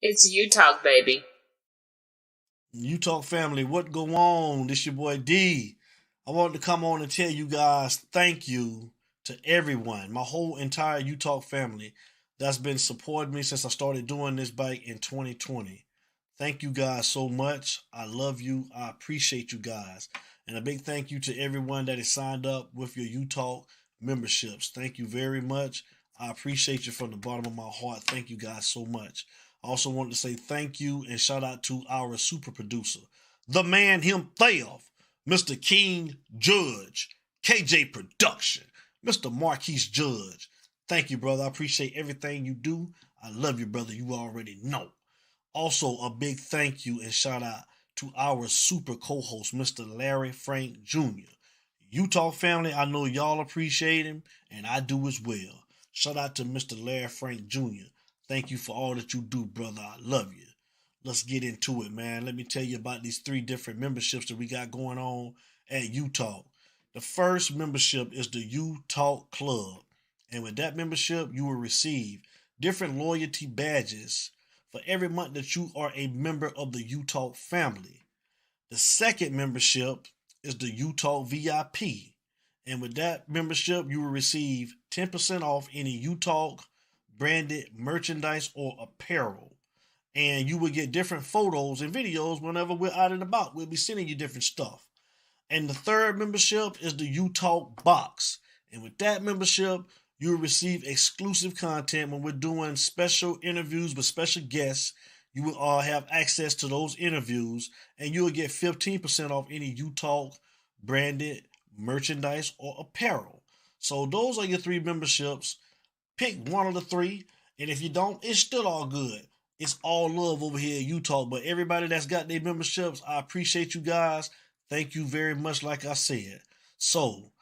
It's you talk, baby. You Talk family, what go on? This your boy D. I wanted to come on and tell you guys thank you to everyone, my whole entire You Talk family that's been supporting me since I started doing this back in 2020. Thank you guys so much. I love you. I appreciate you guys. And a big thank you to everyone that is signed up with your You Talk memberships. Thank you very much. I appreciate you from the bottom of my heart. Thank you guys so much. I also wanted to say thank you and shout out to our super producer, the man himself, Mr. King Judge, KJ Production, Mr. Marquise Judge. Thank you, brother. I appreciate everything you do. I love you, brother. You already know. Also, a big thank you and shout out to our super co-host, Mr. Larry Frank Jr. You Talk family, I know y'all appreciate him, and I do as well. Shout out to Mr. Larry Frank Jr. Thank you for all that you do, brother. I love you. Let's get into it, man. Let me tell you about these 3 different memberships that we got going on at You Talk. The first membership is the You Talk Club. And with that membership, you will receive different loyalty badges for every month that you are a member of the You Talk family. The second membership is the You Talk VIP. And with that membership, you will receive 10% off any You Talk branded merchandise or apparel. And you will get different photos and videos whenever we're out and about. We'll be sending you different stuff. And the third membership is the You Talk Box. And with that membership, you will receive exclusive content when we're doing special interviews with special guests. You will have access to those interviews, and you will get 15% off any You Talk branded merchandise or apparel. So those are your 3 memberships. Pick one of the 3, and if you don't, it's still all good. It's all love over here at You Talk, but everybody that's got their memberships, I appreciate you guys. Thank you very much, like I said. So,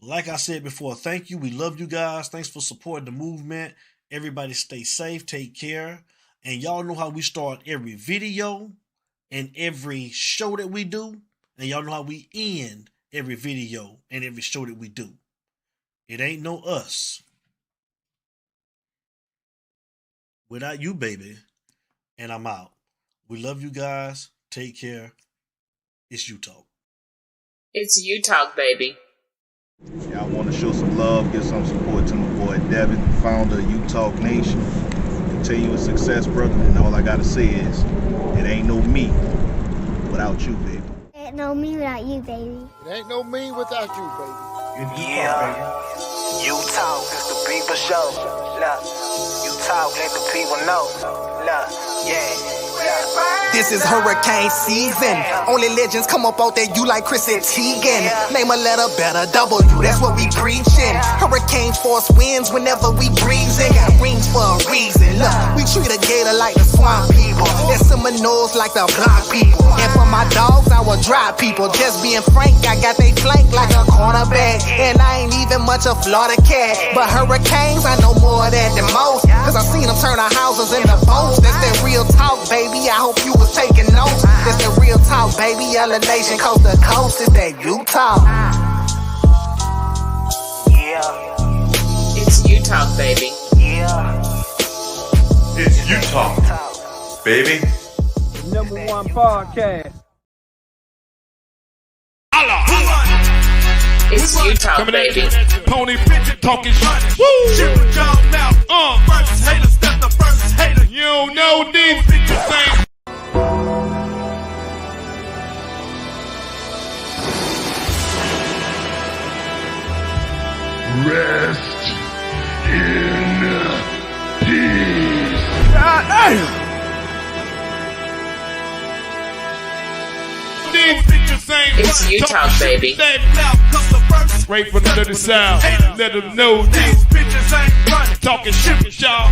like I said before, thank you. We love you guys. Thanks for supporting the movement. Everybody stay safe, take care. And y'all know how we start every video and every show that we do, and y'all know how we end every video and every show that we do. It ain't no us without you, baby. And I'm out. We love you guys. Take care. It's You Talk. It's you talk, baby. Yeah, I want to show some love, give some support to my boy Devin, founder of You Talk Nation. Continuous success, brother. And all I got to say is, it ain't no me without you, baby. It ain't no me without you, baby. It ain't no me without you, baby. Yeah, You Talk is the people show. Look, You Talk, let the people know. Look, yeah. This is hurricane season. Only legends come up out there, you like Chris and Teigen. Name a letter better, W, that's what we preaching. Hurricane force winds whenever we breezing. Got rings for a reason. Look, we treat a gator like the swamp people, and Seminoles like the block people. And for my dogs, I will drive people. Just being frank, I got they flank like a cornerback. And I ain't even much a Florida cat, but hurricanes, I know more of that than most. Cause I seen them turn our houses into boats. That's that real talk, baby. I hope you was taking notes. That's the real talk, baby. Elevation coast to coast. Is that You Talk? Yeah. It's you talk, baby. Yeah. It's You Talk, baby. #1 podcast. It's you talk, baby. Pony bitch talking shit. Woo! Shit with y'all now. First haters, that's the first hater. You don't know these bitches saying. Rest in peace. It's you talk, baby. Right from the dirty south. Let them know these bitches ain't running. Talking shit with y'all.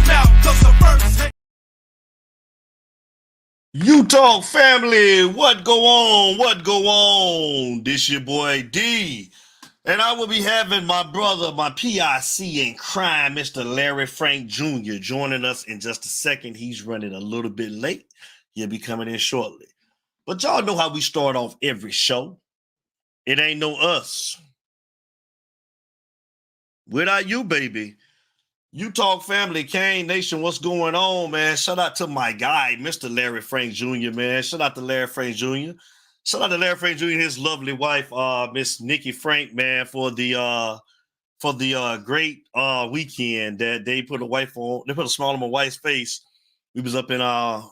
You Talk family, what go on? What go on? This your boy D. And I will be having my brother, my PIC in crime, Mr. Larry Frank Jr. joining us in just a second. He's running a little bit late. He'll be coming in shortly. But y'all know how we start off every show. It ain't no us without you, baby. Utah family, Kane Nation, what's going on, man? Shout out to my guy, Mr. Larry Frank Jr., man. Shout out to Larry Frank Jr. Shout out to Larry Frank Jr. and his lovely wife, Miss Nikki Frank, man, for the great weekend that they put a smile on my wife's face. We was up in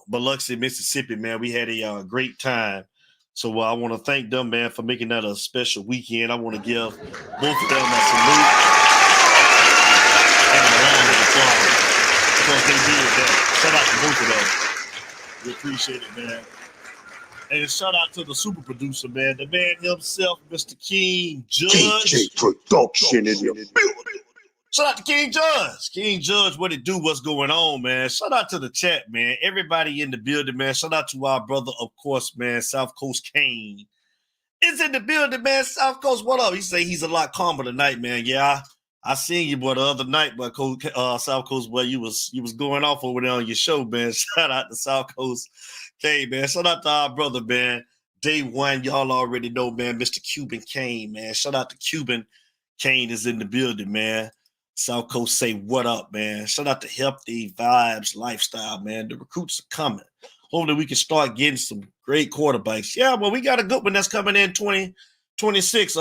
Biloxi, Mississippi, man. We had a great time. So I want to thank them, man, for making that a special weekend. I want to give both of them a salute and a round of applause because they did that. Shout out to both of them. We appreciate it, man. And shout out to the super producer, man. The man himself, Mr. King Judge. DJ Production in your building. Shout out to King Judge. King Judge, what it do? What's going on, man? Shout out to the chat, man. Everybody in the building, man. Shout out to our brother, of course, man. South Coast Kane is in the building, man. South Coast, what up? He say he's a lot calmer tonight, man. Yeah, I seen you, boy, the other night, but South Coast, boy, you was going off over there on your show, man. Shout out to South Coast Kane, man. Shout out to our brother, man. Day one, y'all already know, man. Mr. Cuban Kane, man. Shout out to Cuban Kane is in the building, man. South Coast say what up, man. Shout out to Healthy Vibes Lifestyle, man. The recruits are coming. Hopefully we can start getting some great quarterbacks. Yeah, well, we got a good one that's coming in 2026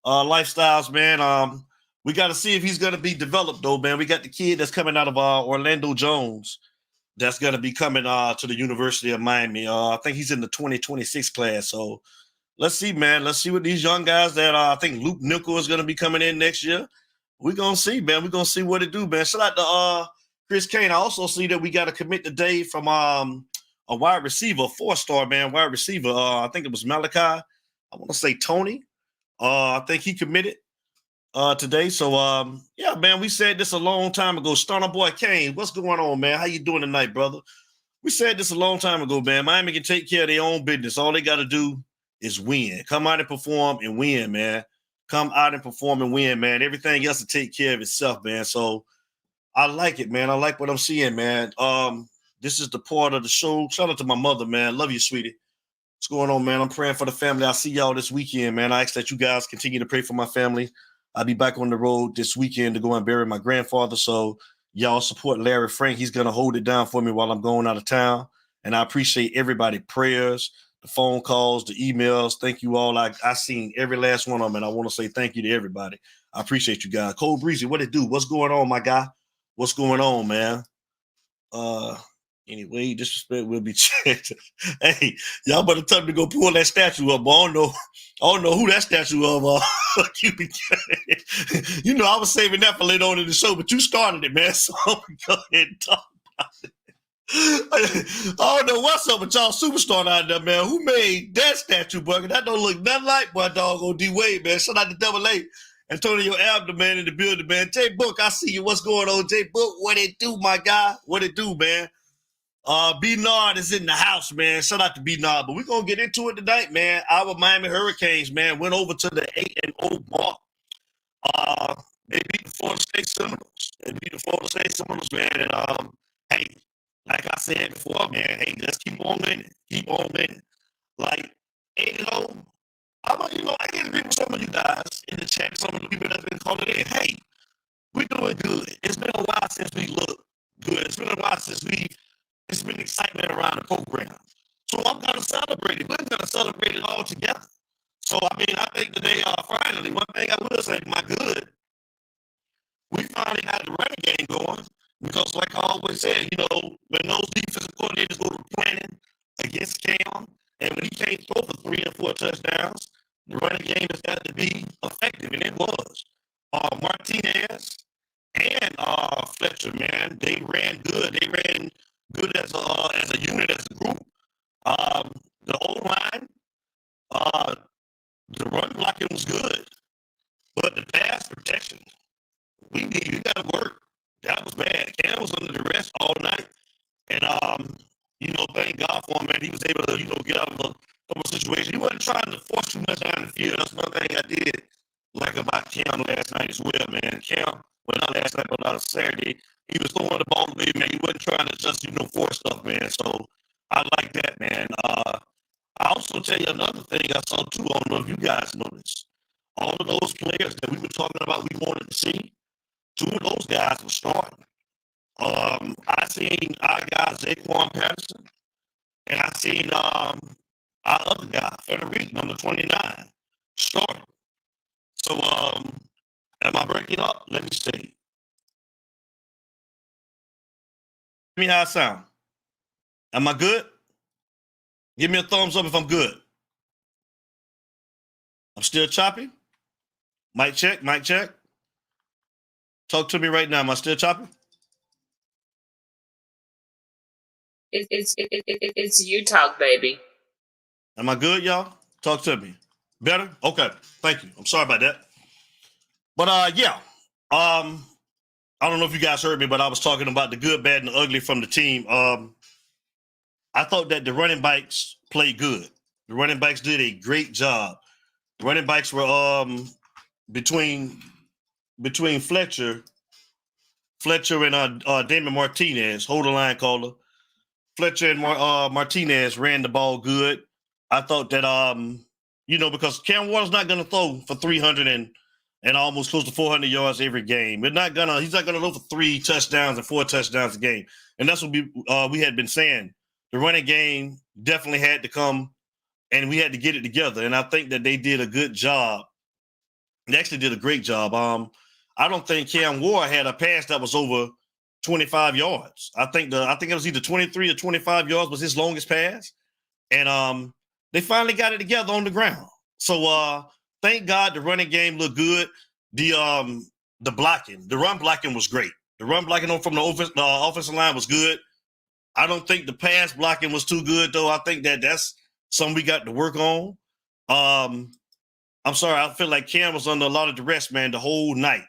lifestyles, man. We got to see if he's going to be developed, though, man. We got the kid that's coming out of Orlando Jones that's going to be coming to the University of Miami. I think he's in the 2026 class. So let's see, man. Let's see what these young guys that I think Luke Nickel is going to be coming in next year. We're going to see, man. We're going to see what it do, man. Shout out to Chris Kane. I also see that we got to commit today from a wide receiver, 4-star, man, wide receiver. I think it was Malachi. I want to say Tony. I think he committed today. So, yeah, man, we said this a long time ago. Stunner Boy Kane, what's going on, man? How you doing tonight, brother? We said this a long time ago, man. Miami can take care of their own business. All they got to do is win. Come out and perform and win, man. Come out and perform and win, man. Everything else to take care of itself, man. So I like it, man. I like what I'm seeing, man. This is the part of the show. Shout out to my mother, man. Love you, sweetie. What's going on, man? I'm praying for the family. I'll see y'all this weekend, man. I ask that you guys continue to pray for my family. I'll be back on the road this weekend to go and bury my grandfather. So y'all support Larry Frank. He's going to hold it down for me while I'm going out of town. And I appreciate everybody's prayers, the phone calls, the emails. Thank you all. I seen every last one of them, and I want to say thank you to everybody. I appreciate you guys. Cole Breezy, what it do? What's going on, my guy? What's going on, man? Anyway, disrespect will be checked. Hey, y'all better tell me to go pull that statue up. I don't know who that statue of. You know, I was saving that for later on in the show, but you started it, man. So I'm gonna go ahead and talk about it. I don't know what's up with y'all superstar out there, man. Who made that statue, bugger? That don't look nothing like my dog on D Wade, man. Shout out to Double A. Antonio Abner, man, in the building, man. J Book, I see you. What's going on, J Book? What it do, my guy? What it do, man? B Nard is in the house, man. Shout out to B Nard. But we're gonna get into it tonight, man. Our Miami Hurricanes, man, went over to the 8-0 mark. They beat the Florida State Seminoles. Man. And hey, like I said before, man, hey, just keep on winning. Keep on winning. Like 8-0. I get to be with some of you guys in the chat, some of the people that's been calling in. Hey, we're doing good. It's been a while since we looked good. It's been a while since it's been excitement around the program. So I'm going to celebrate it. We're going to celebrate it all together. So, I mean, I think today, finally, one thing I will say, my good, we finally got the running game going because, like I always said, you know, when those defensive coordinators go to planning against Cam, and when he can't throw for 3 or 4 touchdowns, the running game has got to be effective, and it was. Martinez and Fletcher, man, they ran good. They ran good as a unit, as a group. The O-line, the run blocking was good, but the pass protection, we got to work. That was bad. Cam was under the rest all night, and you know, thank God for him, man. He was able to, you know, get out of a couple situations. He wasn't trying to force too much down the field. That's one thing I did like about Cam last night as well, man. Cam, well, not last night, but on Saturday, he was throwing the ball away, man. He wasn't trying to just, you know, force stuff, man. So I like that, man. I also tell you another thing I saw too. I don't know if you guys noticed. All of those players that we were talking about, we wanted to see. Two of those guys were starting. I seen our guy Zaquan Patterson, and I seen our other guy, Frederick, number 29, starting. So am I breaking up? Let me see. Give me how I sound. Am I good? Give me a thumbs up if I'm good. I'm still choppy. Mic check, mic check. Talk to me right now. Am I still choppy? It's you talk, baby. Am I good, y'all? Talk to me. Better? Okay. Thank you. I'm sorry about that. But yeah. I don't know if you guys heard me, but I was talking about the good, bad, and the ugly from the team. I thought that the running backs played good. The running backs did a great job. The running backs were between Fletcher and Damon Martinez, hold the line caller. Fletcher and Martinez ran the ball good. I thought that because Cam Ward's not going to throw for 300 and almost close to 400 yards every game. He's not going to throw for 3 touchdowns and 4 touchdowns a game. And that's what we had been saying. The running game definitely had to come, and we had to get it together. And I think that they did a good job. They actually did a great job. I don't think Cam Ward had a pass that was over 25 yards. I think it was either 23 or 25 yards was his longest pass. And they finally got it together on the ground. So thank God the running game looked good. The blocking, the run blocking was great. The run blocking from the offensive line was good. I don't think the pass blocking was too good, though. I think that's something we got to work on. I'm sorry, I feel like Cam was under a lot of duress, man, the whole night.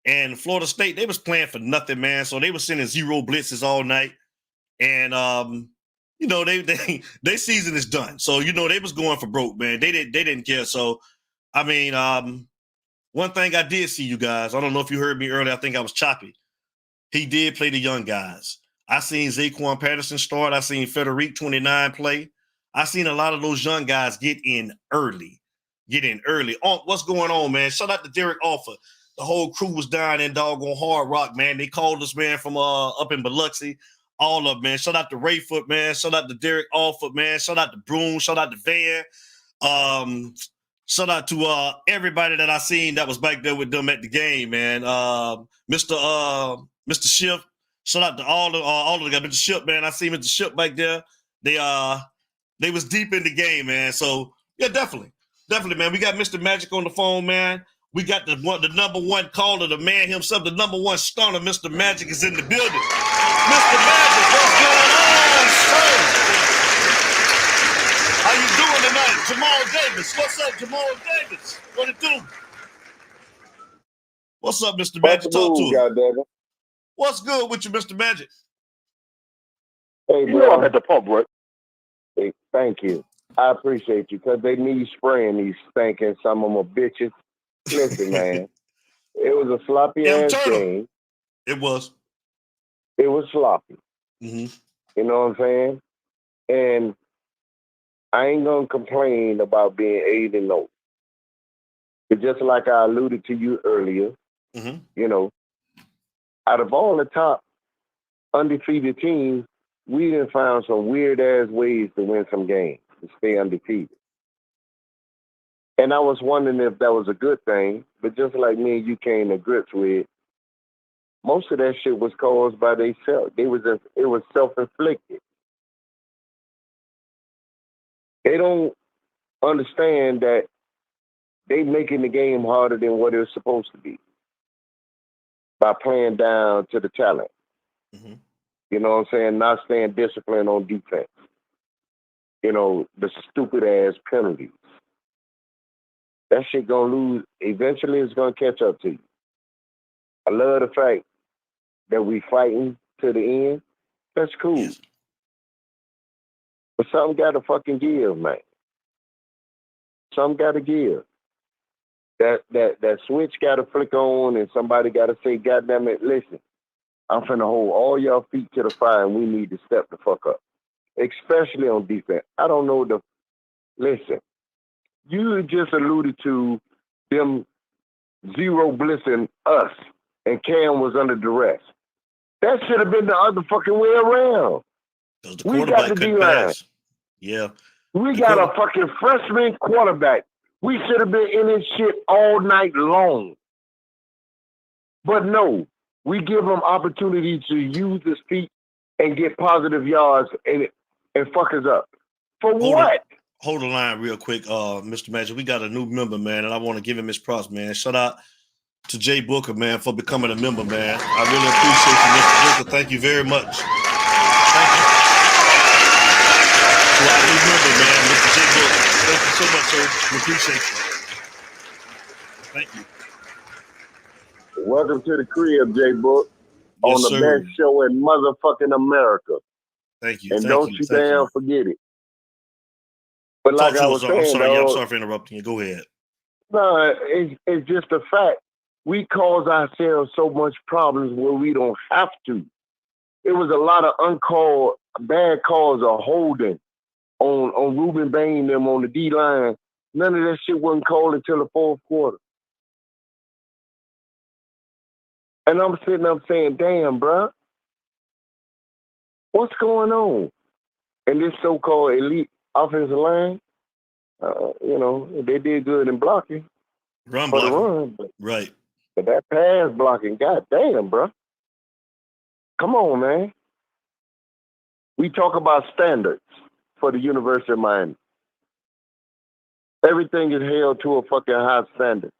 And Florida State, they was playing for nothing, man. So they were sending 0 blitzes all night. And their season is done. So, they was going for broke, man. They didn't care. So, I mean, one thing I did see, you guys, I don't know if you heard me earlier. I think I was choppy. He did play the young guys. I seen Zaquan Patterson start. I seen Frederick 29 play. I seen a lot of those young guys get in early. Oh, what's going on, man? Shout out to Derek Offer. The whole crew was down in doggone Hard Rock, man. They called us, man, from up in Biloxi. All of them, man. Shout out to Rayfoot, man. Shout out to Derek Alford, man. Shout out to Broom. Shout out to Van. Shout out to everybody that I seen that was back there with them at the game, man. Mr. Schiff. Shout out to all of the guys. Mr. Schiff, man. I see Mr. Schiff back there. They was deep in the game, man. So yeah, definitely, man. We got Mr. Magic on the phone, man. We got the number one caller, the man himself, the number one stunner. Mr. Magic is in the building. Mr. Magic, what's going on, sir? How you doing tonight? Jamal Davis. What's up, Jamal Davis? What it do? What's up, Mr. Magic? Talk to him. What's good with you, Mr. Magic? Hey, bro. I'm at the pump, bro. Hey, thank you. I appreciate you because they need spraying these stinking some of them bitches. Listen, man. It was a sloppy ass game. It was. It was sloppy. Mm-hmm. You know what I'm saying? And I ain't gonna complain about being 8-0. But just like I alluded to you earlier, out of all the top undefeated teams, we done found some weird ass ways to win some games, to stay undefeated. And I was wondering if that was a good thing, but just like me and you came to grips with, most of that shit was caused by themselves. It was self-inflicted. They don't understand that they making the game harder than what it's supposed to be by playing down to the talent. Mm-hmm. You know what I'm saying? Not staying disciplined on defense. The stupid ass penalties. That shit gonna lose. Eventually, it's gonna catch up to you. I love the fact that we fighting to the end. That's cool. Yes. But something gotta fucking give, man. Something gotta give. That switch gotta flick on, and somebody gotta say, "God damn it, listen, I'm finna hold all y'all feet to the fire, and we need to step the fuck up." Especially on defense. I don't know listen. You just alluded to them 0 blitzing us and Cam was under duress. That should have been the other fucking way around. The We got quarterback the couldn't D-line. pass. Yeah. We The got a fucking freshman quarterback. We should have been in this shit all night long. But no, we give him opportunity to use his feet and get positive yards and fuck us up. For what? Hold the line real quick, Mr. Magic. We got a new member, man, and I want to give him his props, man. Shout out to Jay Booker, man, for becoming a member, man. I really appreciate you, Mr. Booker. Thank you very much. Thank you. To our new member, man, Mr. Jay Booker. Thank you so much, sir. We appreciate you. Thank you. Welcome to the crib, Jay Book, on the sir. best show in motherfucking America. Thank you. And Thank don't you damn forget it. But like I was saying, I'm sorry for interrupting you. Go ahead. No, it's just a fact. We cause ourselves so much problems where we don't have to. It was a lot of uncalled bad calls of holding on Ruben Bain them on the D-line. None of that shit wasn't called until the fourth quarter. And I'm sitting up saying, damn, bro, what's going on? And this so-called elite offensive line, they did good in blocking. Run for blocking. the run. Right. But that pass blocking, goddamn, bro. Come on, man. We talk about standards for the University of Miami. Everything is held to a fucking high standard.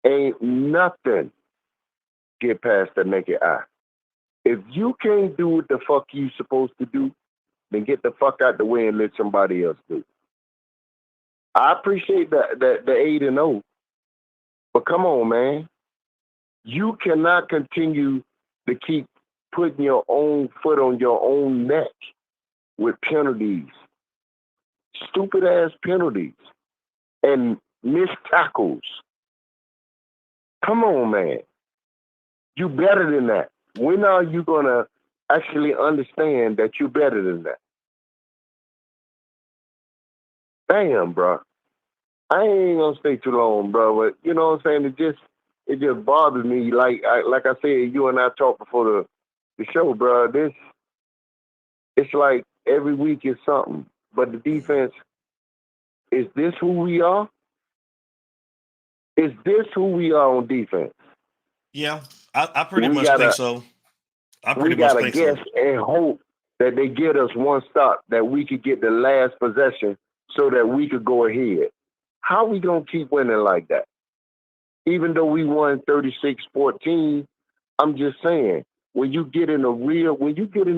Ain't nothing get past the naked eye. If you can't do what the fuck you supposed to do, then get the fuck out the way and let somebody else do. I appreciate the 8-0, but come on, man. You cannot continue to keep putting your own foot on your own neck with penalties. Stupid ass penalties and missed tackles. Come on, man. You better than that. When are you going to actually understand that you're better than that? Damn, bro. I ain't going to stay too long, bro, but you know what I'm saying? It just bothers me. Like I said, you and I talked before the show, bro. It's like every week is something. But the defense, is this who we are? Is this who we are on defense? Yeah, I pretty much think so. We gotta guess and hope that they get us one stop, that we could get the last possession so that we could go ahead. How we gonna keep winning like that? Even though we won 36-14, I'm just saying, when you get in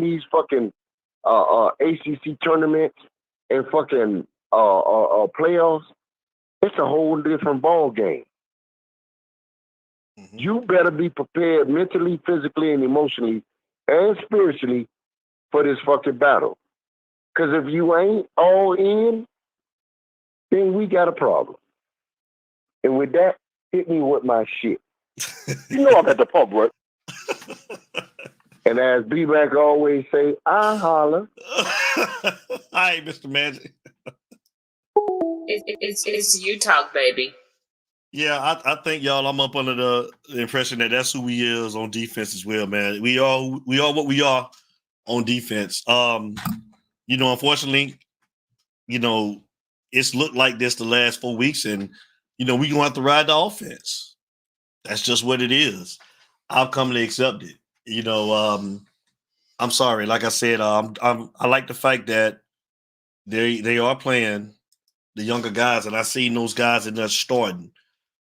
these fucking ACC tournaments and fucking playoffs, it's a whole different ball game. Mm-hmm. You better be prepared mentally, physically, and emotionally, and spiritually for this fucking battle. Because if you ain't all in, then we got a problem. And with that, hit me with my shit. You know I'm at the public. And as B-Mac always say, I holler. Hi, Mr. Magic. It's you talk, baby. Yeah, I think y'all. I'm up under the impression that that's who we is on defense as well, man. We are what we are on defense. Unfortunately, it's looked like this the last 4 weeks, and we gonna have to ride the offense. That's just what it is. I've come to accept it. I'm sorry. Like I said, I like the fact that they are playing the younger guys, and I seen those guys in there starting.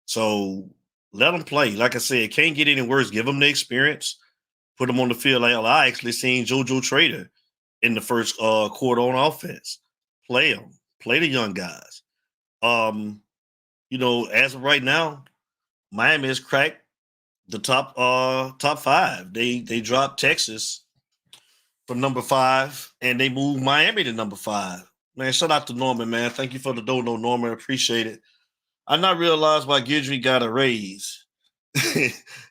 So let them play. Like I said, can't get any worse. Give them the experience. Put them on the field. Like I actually seen JoJo Trader in the first quarter on offense. Play them. Play the young guys. As of right now, Miami has cracked the top 5. They dropped Texas from number 5, and they moved Miami to number 5. Man, shout out to Norman, man. Thank you for the dono, Norman. Appreciate it. I not realized why Guidry got a raise.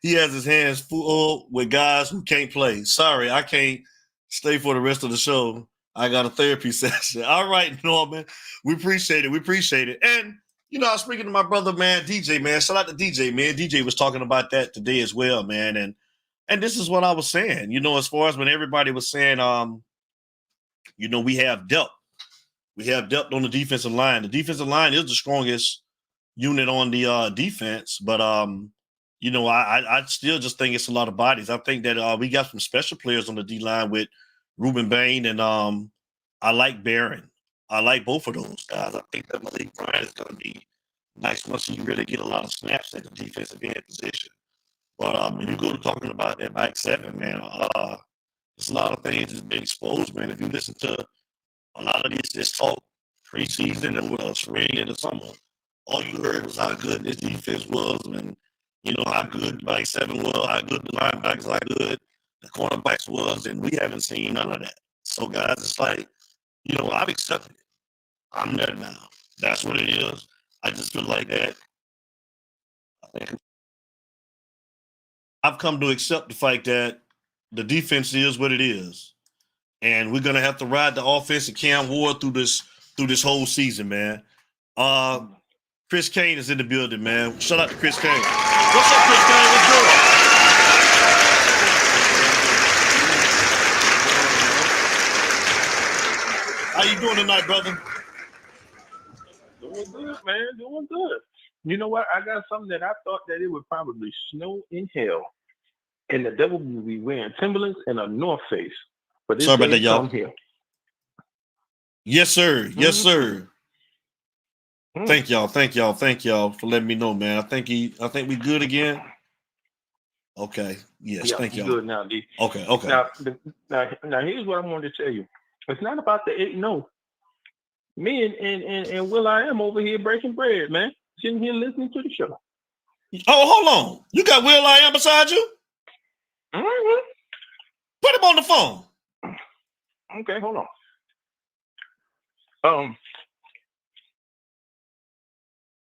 He has his hands full with guys who can't play. Sorry, I can't stay for the rest of the show. I got a therapy session. All right, Norman. We appreciate it. And, You know, I was speaking to my brother, man, DJ, man. Shout out to DJ, man. DJ was talking about that today as well, man. And this is what I was saying, you know, as far as when everybody was saying, you know, we have depth. We have depth on the defensive line. The defensive line is the strongest unit on the defense, but you know, I still just think it's a lot of bodies. I think that we got some special players on the D line with Ruben Bain and I like Barron. I like both of those guys. I think that Malik Bryant is going to be nice once you really get a lot of snaps at the defensive end position. But when you go to talking about that back seven, man, there's a lot of things that's been exposed, man. If you listen to a lot of this talk preseason and with spring and the summer, all you heard was how good this defense was, and you know how good back seven was, how good the linebackers, how good the cornerbacks was, and we haven't seen none of that. So, guys, it's like, you know, I've accepted it. I'm there now. That's what it is. I just feel like that. I've come to accept the fact that the defense is what it is, and we're gonna have to ride the offense of Cam Ward through this whole season, man. Chris Kane is in the building, man. Shout out to Chris Kane. What's up, Chris Kane? What's good? How you doing tonight, brother? Doing good, man. Doing good. You know what? I got something that I thought that it would probably snow in hell, and the devil would be wearing Timberlands and a North Face. But this sorry about that, y'all. Here. Yes, sir. Yes, sir. Thank y'all for letting me know, man. I think we good again. Okay. Yes. Yeah, thank y'all. Good now, D. Okay. Now, here's what I wanted to tell you. It's not about the 8-0. Me and Will I Am over here breaking bread, man. Sitting here listening to the show. Oh, hold on. You got Will I Am beside you? Mm-hmm. Put him on the phone. Okay, hold on.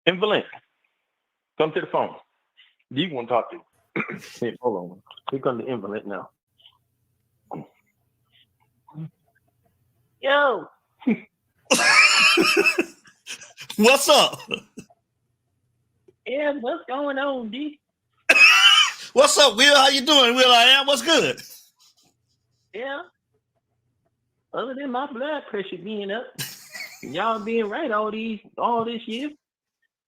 Invalid, come to the phone. Do you want to talk to you? Hey, hold on. Here comes the invalid now. Yo. What's up? Yeah, what's going on, D? What's up, Will? How you doing, Will I Am? What's good? Yeah. Other than my blood pressure being up, y'all being right all this year,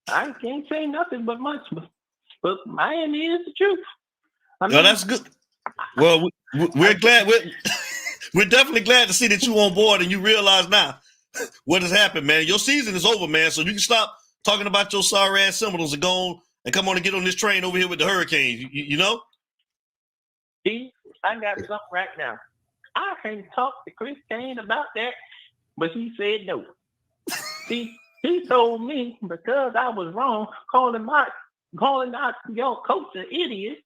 I can't say nothing but much. But Miami is the truth. That's good. Well, we're glad. We're definitely glad to see that you're on board and you realize now what has happened, man. Your season is over, man. So you can stop talking about your sorry ass Seminoles and go on and come on and get on this train over here with the Hurricanes. You know? See, I got something right now. I can talk to Chris Kane about that, but he said no. See, he told me because I was wrong calling out your coach an idiot,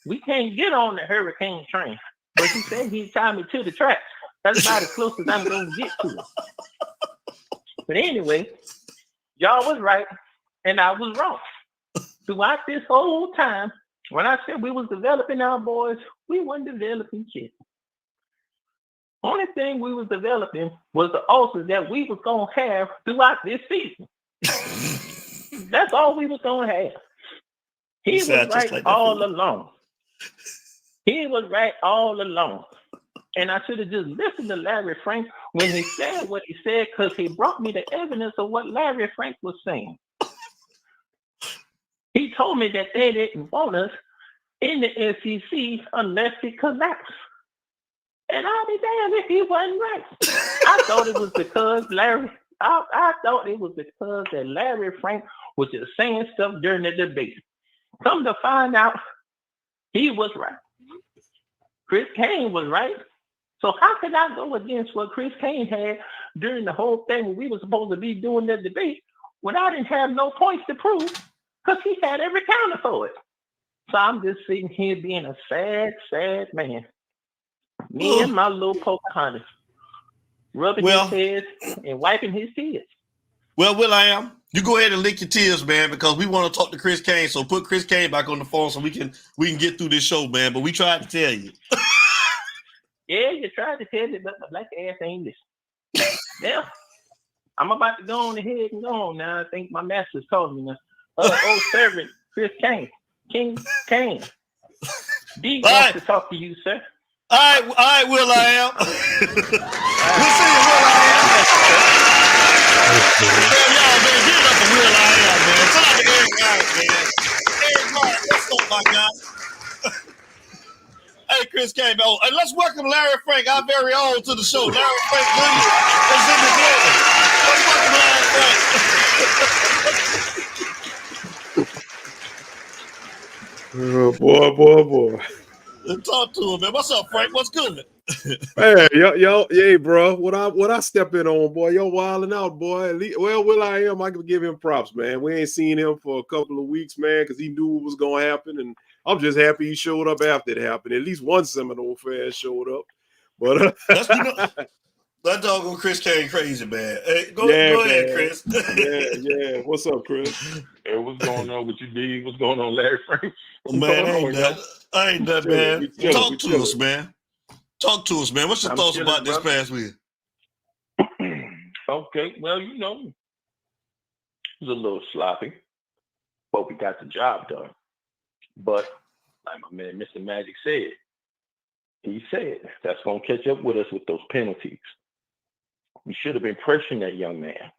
we can't get on the Hurricane train. But he said he'd tie me to the tracks. That's about as close as I'm going to get to it. But anyway, y'all was right, and I was wrong. Throughout this whole time, when I said we was developing our boys, we weren't developing shit. Only thing we was developing was the ulcers that we was going to have throughout this season. That's all we was going to have. He was right like all along. He was right all along. And I should have just listened to Larry Frank when he said what he said, because he brought me the evidence of what Larry Frank was saying. He told me that they didn't want us in the SEC unless it collapsed. And I'll be damned if he wasn't right. I thought it was because I thought it was because that Larry Frank was just saying stuff during the debate. Come to find out, he was right. Chris Kane was right. So how could I go against what Chris Kane had during the whole thing when we were supposed to be doing the debate when I didn't have no points to prove because he had every counter for it? So I'm just sitting here being a sad, sad man. Me and my little Pocahontas rubbing his head and wiping his tears. Well, Will I Am, you go ahead and lick your tears, man, because we want to talk to Chris Kane. So put Chris Kane back on the phone so we can get through this show, man. But we tried to tell you. Yeah, you tried to tell me, but my black ass ain't listening. Yeah. I'm about to go on ahead and go on now. I think my master's calling me now. Old servant, Chris Kane. King Kane. D wants to talk to you, sir. All right, Will I am. We'll see you, Will I am. Y'all, man, give it up for Will I am, man. Shout out to Eric White, man. Eric White, what's up, my guy? Hey, Chris came. Oh, and let's welcome Larry Frank, our very own, to the show. Larry Frank Jr. is in the building. Let's welcome Larry Frank. Boy. Talk to him, man. What's up, Frank? What's good? Man, yeah, bro. What I step in on, boy? Yo, wilding out, boy. Well, Will I am. I can give him props, man. We ain't seen him for a couple of weeks, man, because he knew what was gonna happen, and I'm just happy he showed up after it happened. At least one Seminole fan showed up. But that doggone Chris Kane crazy, man. Hey, go man. ahead, Chris. yeah. What's up, Chris? Hey, what's going on with you, D? What's going on, Larry Frank? Man, ain't that, man. Talk to us, man. Talk to us, man. What's your thoughts about this past week? Okay, well, it was a little sloppy, but we got the job done. But like my man, Mr. Magic said, he said that's going to catch up with us with those penalties. We should have been pressuring that young man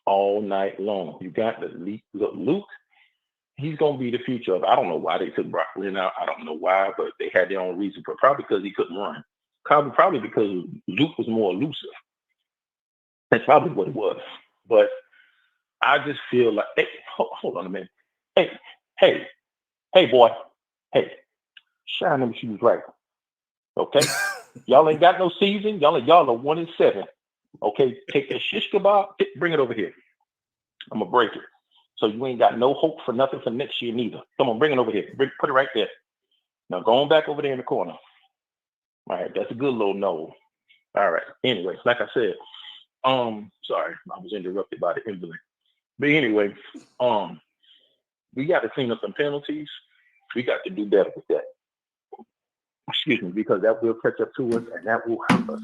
all night long. You got the Luke. He's going to be the future of. I don't know why they took Brock Lynn out. I don't know why, but they had their own reason. But probably because he couldn't run. Probably because Luke was more elusive. That's probably what it was. But I just feel like, hey, hold on a minute. Hey, boy. Hey, shine them shoes right. Okay? Y'all ain't got no season. Y'all are 1-7. Okay? Take that shish kebab, bring it over here. I'm going to break it. So you ain't got no hope for nothing for next year neither. Come on, bring it over here. Put it right there. Now go on back over there in the corner. All right, that's a good little no. All right. Anyway, like I said, sorry, I was interrupted by the invalid. But anyway, we got to clean up some penalties. We got to do better with that. Excuse me, because that will catch up to us and that will help us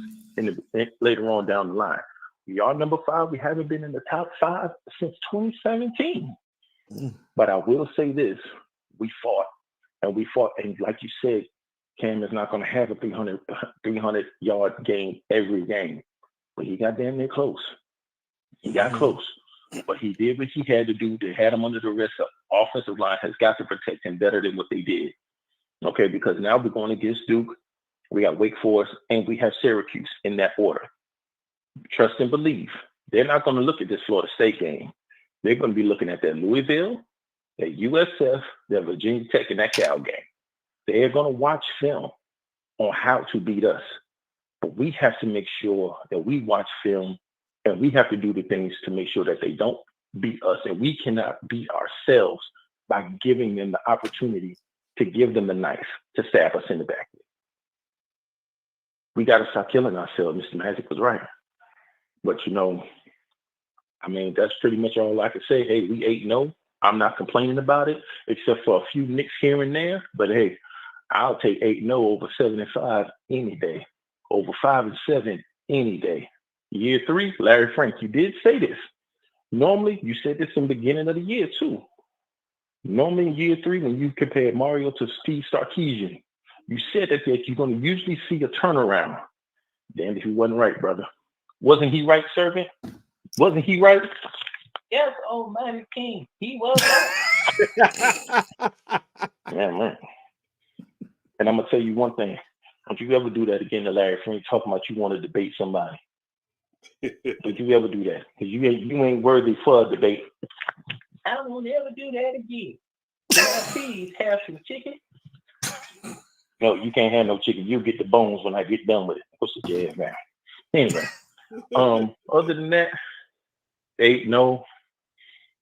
later on down the line. We are number 5. We haven't been in the top 5 since 2017. But I will say this: we fought, and like you said, Cam is not going to have a 300-yard game every game, but he got damn near close. He got close, but he did what he had to do. They had him under the rest. The offensive line has got to protect him better than what they did. Okay, because now we're going against Duke, we got Wake Forest, and we have Syracuse in that order. Trust and believe. They're not going to look at this Florida State game. They're going to be looking at that Louisville, that USF, that Virginia Tech, and that Cal game. They're going to watch film on how to beat us. But we have to make sure that we watch film, and we have to do the things to make sure that they don't beat us. And we cannot beat ourselves by giving them the opportunity to give them the knife to stab us in the back. We got to stop killing ourselves. Mr. Magic was right. But, that's pretty much all I can say. Hey, we 8-0. I'm not complaining about it, except for a few nicks here and there. But, hey, I'll take 8-0 over 7-5 any day, over 5-7 any day. Year 3, Larry Frank, you did say this. Normally, you said this in the beginning of the year, too. Normally in year 3, when you compared Mario to Steve Sarkisian, you said that you're going to usually see a turnaround. Damn if he wasn't right, brother. Wasn't he right, servant? Wasn't he right? Yes, Almighty King. He was right. Yeah, man. And I'm going to tell you one thing. Don't you ever do that again to Larry Frank, talking about you want to debate somebody. Don't you ever do that. Because you ain't worthy for a debate. I don't want to ever do that again. Can I please have some chicken? No, you can't have no chicken. You get the bones when I get done with it. What's the jazz, man? Anyway, other than that, 8-0.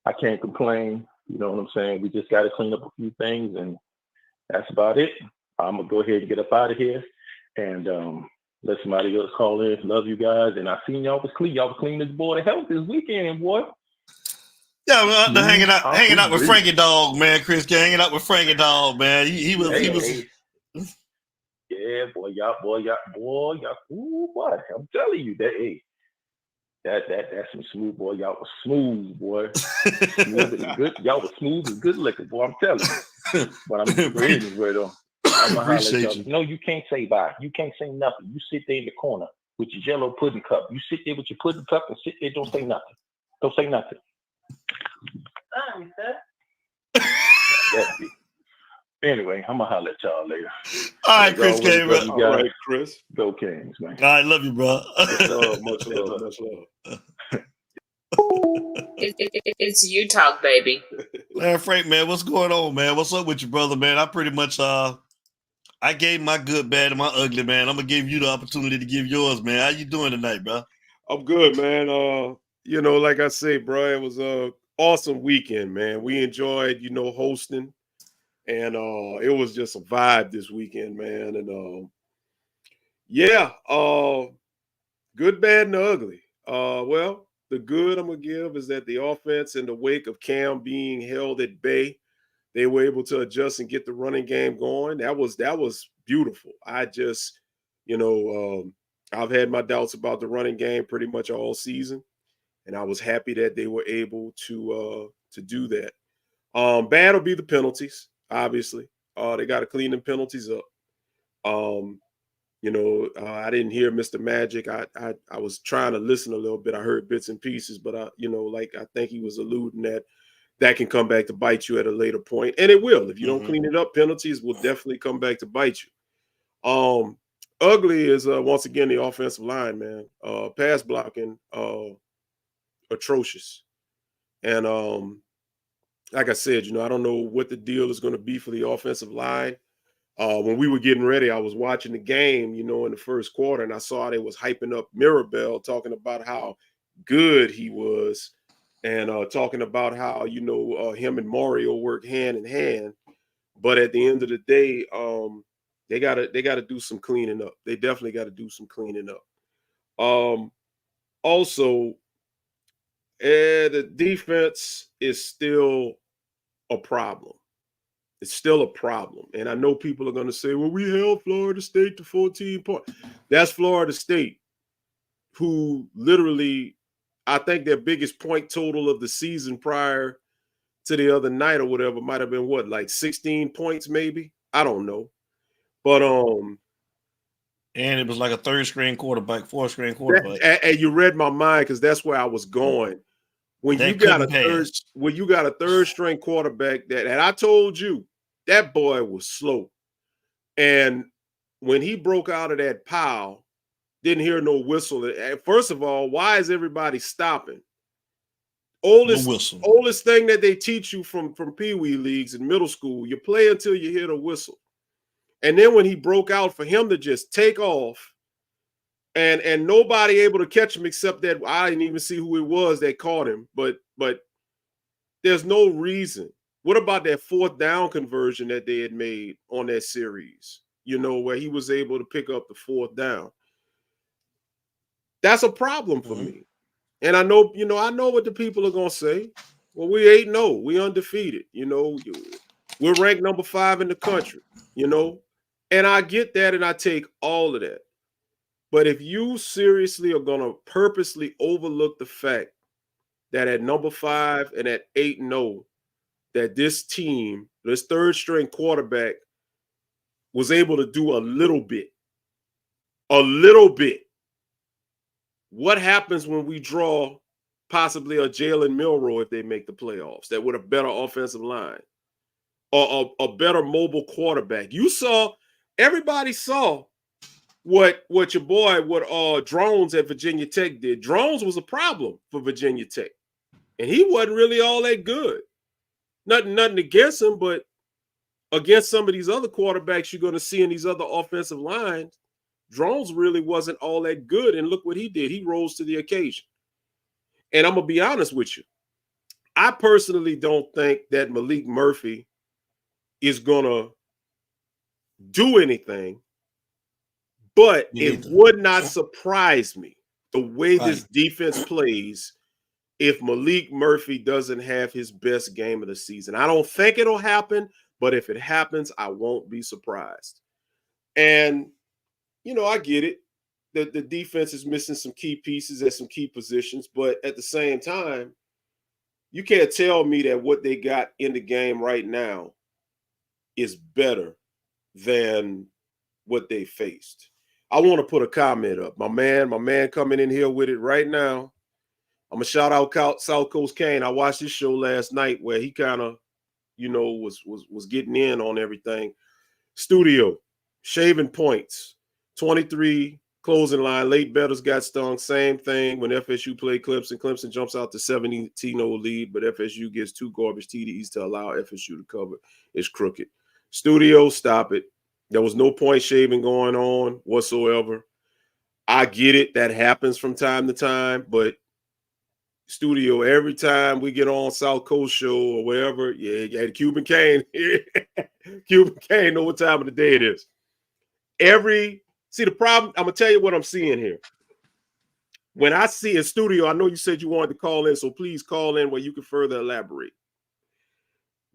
I can't complain. You know what I'm saying? We just got to clean up a few things, and that's about it. I'm gonna go ahead and get up out of here, and let somebody else call in. Love you guys, and I seen y'all was clean. Y'all was clean as board of health this weekend, boy. Yeah, we're out there hanging out with Frankie Dog, man. Chris K, hanging out with Frankie Dog, man. He was. Yeah, boy, y'all. Ooh, what? I'm telling you that. Hey, That's some smooth, boy. Y'all was smooth, boy. Smooth and good. Y'all was smooth and good liquor, boy. I'm telling you. But anyway, though, I'm gonna holler at y'all. No, you can't say bye. You can't say nothing. You sit there in the corner with your Jello pudding cup. You sit there with your pudding cup and sit there. Don't say nothing. Don't say nothing. That's it. Anyway, I'm gonna holler at y'all later. All right, Chris Kane, bro. All right, Chris. Go Kings, man. All right, love you, bro. Much love. It's you talk, baby. Man, Frank, man, what's going on, man? What's up with you, brother, man? I pretty much I gave my good, bad, and my ugly, man. I'm gonna give you the opportunity to give yours, man. How you doing tonight, bro? I'm good, man. You know, like I say, bro, it was a awesome weekend, man. We enjoyed, hosting, and it was just a vibe this weekend, man. And good, bad, and ugly. Well, the good I'm gonna give is that the offense, in the wake of Cam being held at bay, they were able to adjust and get the running game going. That was beautiful. I just, I've had my doubts about the running game pretty much all season, and I was happy that they were able to do that. Bad will be the penalties, obviously. They got to clean them penalties up. I didn't hear Mr. Magic. I was trying to listen a little bit. I heard bits and pieces, but I think he was alluding that can come back to bite you at a later point, and it will. If you don't clean it up, penalties will definitely come back to bite you. Ugly is once again the offensive line, man. Pass blocking, atrocious, and like I said, I don't know what the deal is going to be for the offensive line. When we were getting ready, I was watching the game, in the first quarter, and I saw they was hyping up Mirabel, talking about how good he was, and talking about how him and Mario work hand in hand. But at the end of the day, they gotta do some cleaning up. They definitely got to do some cleaning up. Also, the defense is still a problem. It's still a problem. And I know people are going to say, well, we held Florida State to 14 points. That's Florida State, who literally, I think their biggest point total of the season prior to the other night or whatever might have been like 16 points maybe? I don't know. But and it was like a fourth string quarterback. And you read my mind, because that's where I was going. When you got a third string quarterback and I told you that boy was slow. And when he broke out of that pile, didn't hear no whistle. First of all, why is everybody stopping? Oldest thing that they teach you from Pee Wee leagues in middle school, you play until you hear the whistle. And then when he broke out, for him to just take off, and nobody able to catch him except that I didn't even see who it was that caught him. But there's no reason. What about that fourth down conversion that they had made on that series? Where he was able to pick up the fourth down. That's a problem for me. And I know what the people are gonna say. Well, we 8-0, we undefeated. We're ranked number 5 in the country. And I get that, and I take all of that. But if you seriously are gonna purposely overlook the fact that at number 5 and at 8-0, that this team, this third string quarterback, was able to do a little bit. What happens when we draw possibly a Jalen Milroe if they make the playoffs, that with a better offensive line or a better mobile quarterback? Everybody saw what your boy, Drones at Virginia Tech did. Drones was a problem for Virginia Tech, and he wasn't really all that good. Nothing against him, but against some of these other quarterbacks you're going to see in these other offensive lines, Drones really wasn't all that good. And look what he did. He rose to the occasion. And I'm going to be honest with you. I personally don't think that Malik Murphy is going to do anything, but it would not surprise me the way this defense plays if Malik Murphy doesn't have his best game of the season. I don't think it'll happen, but if it happens, I won't be surprised. And, I get it. the defense is missing some key pieces at some key positions, but at the same time, you can't tell me that what they got in the game right now is better than what they faced. I want to put a comment up. My man coming in here with it right now. I'm gonna shout out South Coast Kane. I watched his show last night where he kind of, was getting in on everything. Studio, shaving points, 23 closing line. Late bettors got stung. Same thing when FSU played Clemson. Clemson jumps out to 17-0 lead, but FSU gets 2 garbage TDs to allow FSU to cover. It's crooked. Studio, stop it. There was no point shaving going on whatsoever. I get it. That happens from time to time, but Studio, every time we get on South Coast show or wherever, yeah, Cuban Kane. Cuban Kane know what time of the day it is. See the problem, I'm gonna tell you what I'm seeing here. When I see a Studio, I know you said you wanted to call in, so please call in where you can further elaborate.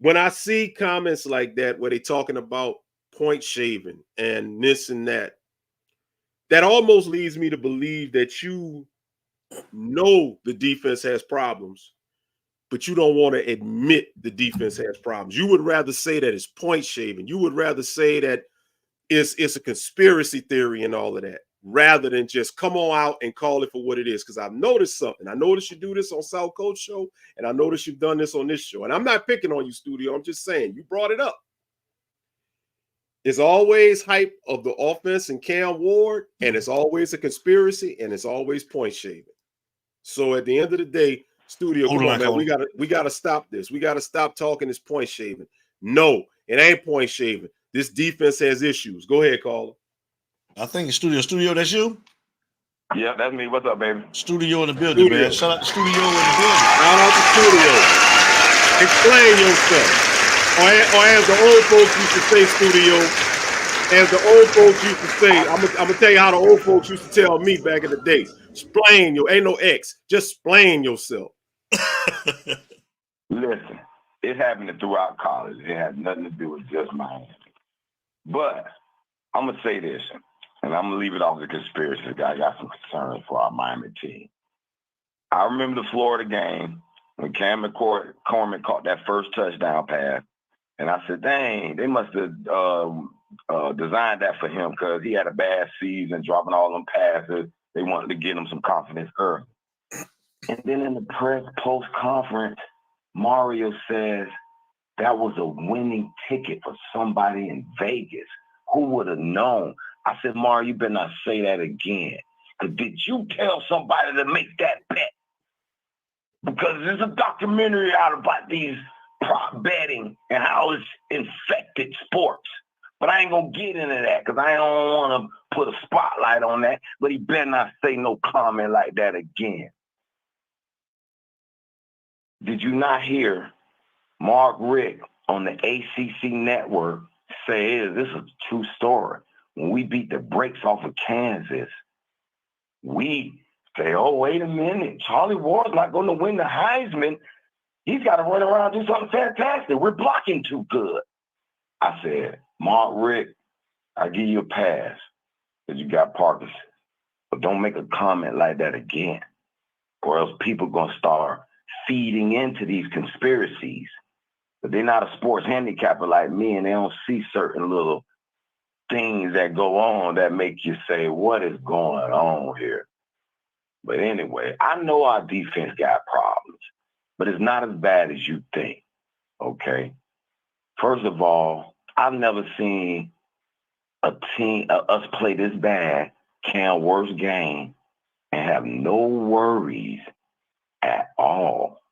When I see comments like that where they're talking about point shaving and this and that, that almost leads me to believe that you know the defense has problems, but you don't want to admit the defense has problems. You would rather say that it's point shaving. You would rather say that it's a conspiracy theory and all of that, rather than just come on out and call it for what it is. Because I've noticed something. I noticed you do this on South Coast show, and I noticed you've done this on this show. And I'm not picking on you, Studio. I'm just saying, you brought it up. It's always hype of the offense and Cam Ward, and it's always a conspiracy, and it's always point shaving. So at the end of the day, Studio, come on, man, we gotta stop this. We gotta stop talking this point shaving. No, it ain't point shaving. This defense has issues. Go ahead, caller. I think it's Studio. Studio, that's you? Yeah, that's me. What's up, baby? Studio in the building, man. Shout out to Studio in the building. Shout out to Studio. Explain yourself. Or as the old folks used to say, Studio, as the old folks used to say, I'm gonna tell you how the old folks used to tell me back in the day. Explain ain't no X. Just explain yourself. Listen, it happened throughout college. It had nothing to do with just Miami. But I'm gonna say this, and I'm gonna leave it off the conspiracy. I got some concerns for our Miami team. I remember the Florida game when Cam McCormick caught that first touchdown pass, and I said, "Dang, they must have designed that for him because he had a bad season, dropping all them passes. They wanted to get him some confidence early." And then in the press post-conference, Mario says that was a winning ticket for somebody in Vegas. Who would have known? I said, Mario, you better not say that again. Because did you tell somebody to make that bet? Because there's a documentary out about these prop betting and how it's infected sports. But I ain't going to get into that because I don't want to put a spotlight on that. But he better not say no comment like that again. Did you not hear Mark Richt on the ACC network say, this is a true story. When we beat the brakes off of Kansas, we say, oh, wait a minute. Charlie Ward's not going to win the Heisman. He's got to run around and do something fantastic. We're blocking too good. I said, Mark Richt, I give you a pass because you got Parkinson. But don't make a comment like that again, or else people going to start feeding into these conspiracies. But they're not a sports handicapper like me, and they don't see certain little things that go on that make you say, what is going on here? But anyway, I know our defense got problems, but it's not as bad as you think, okay? First of all, I've never seen a team, us play this bad, Cam worst game, and have no worries at all.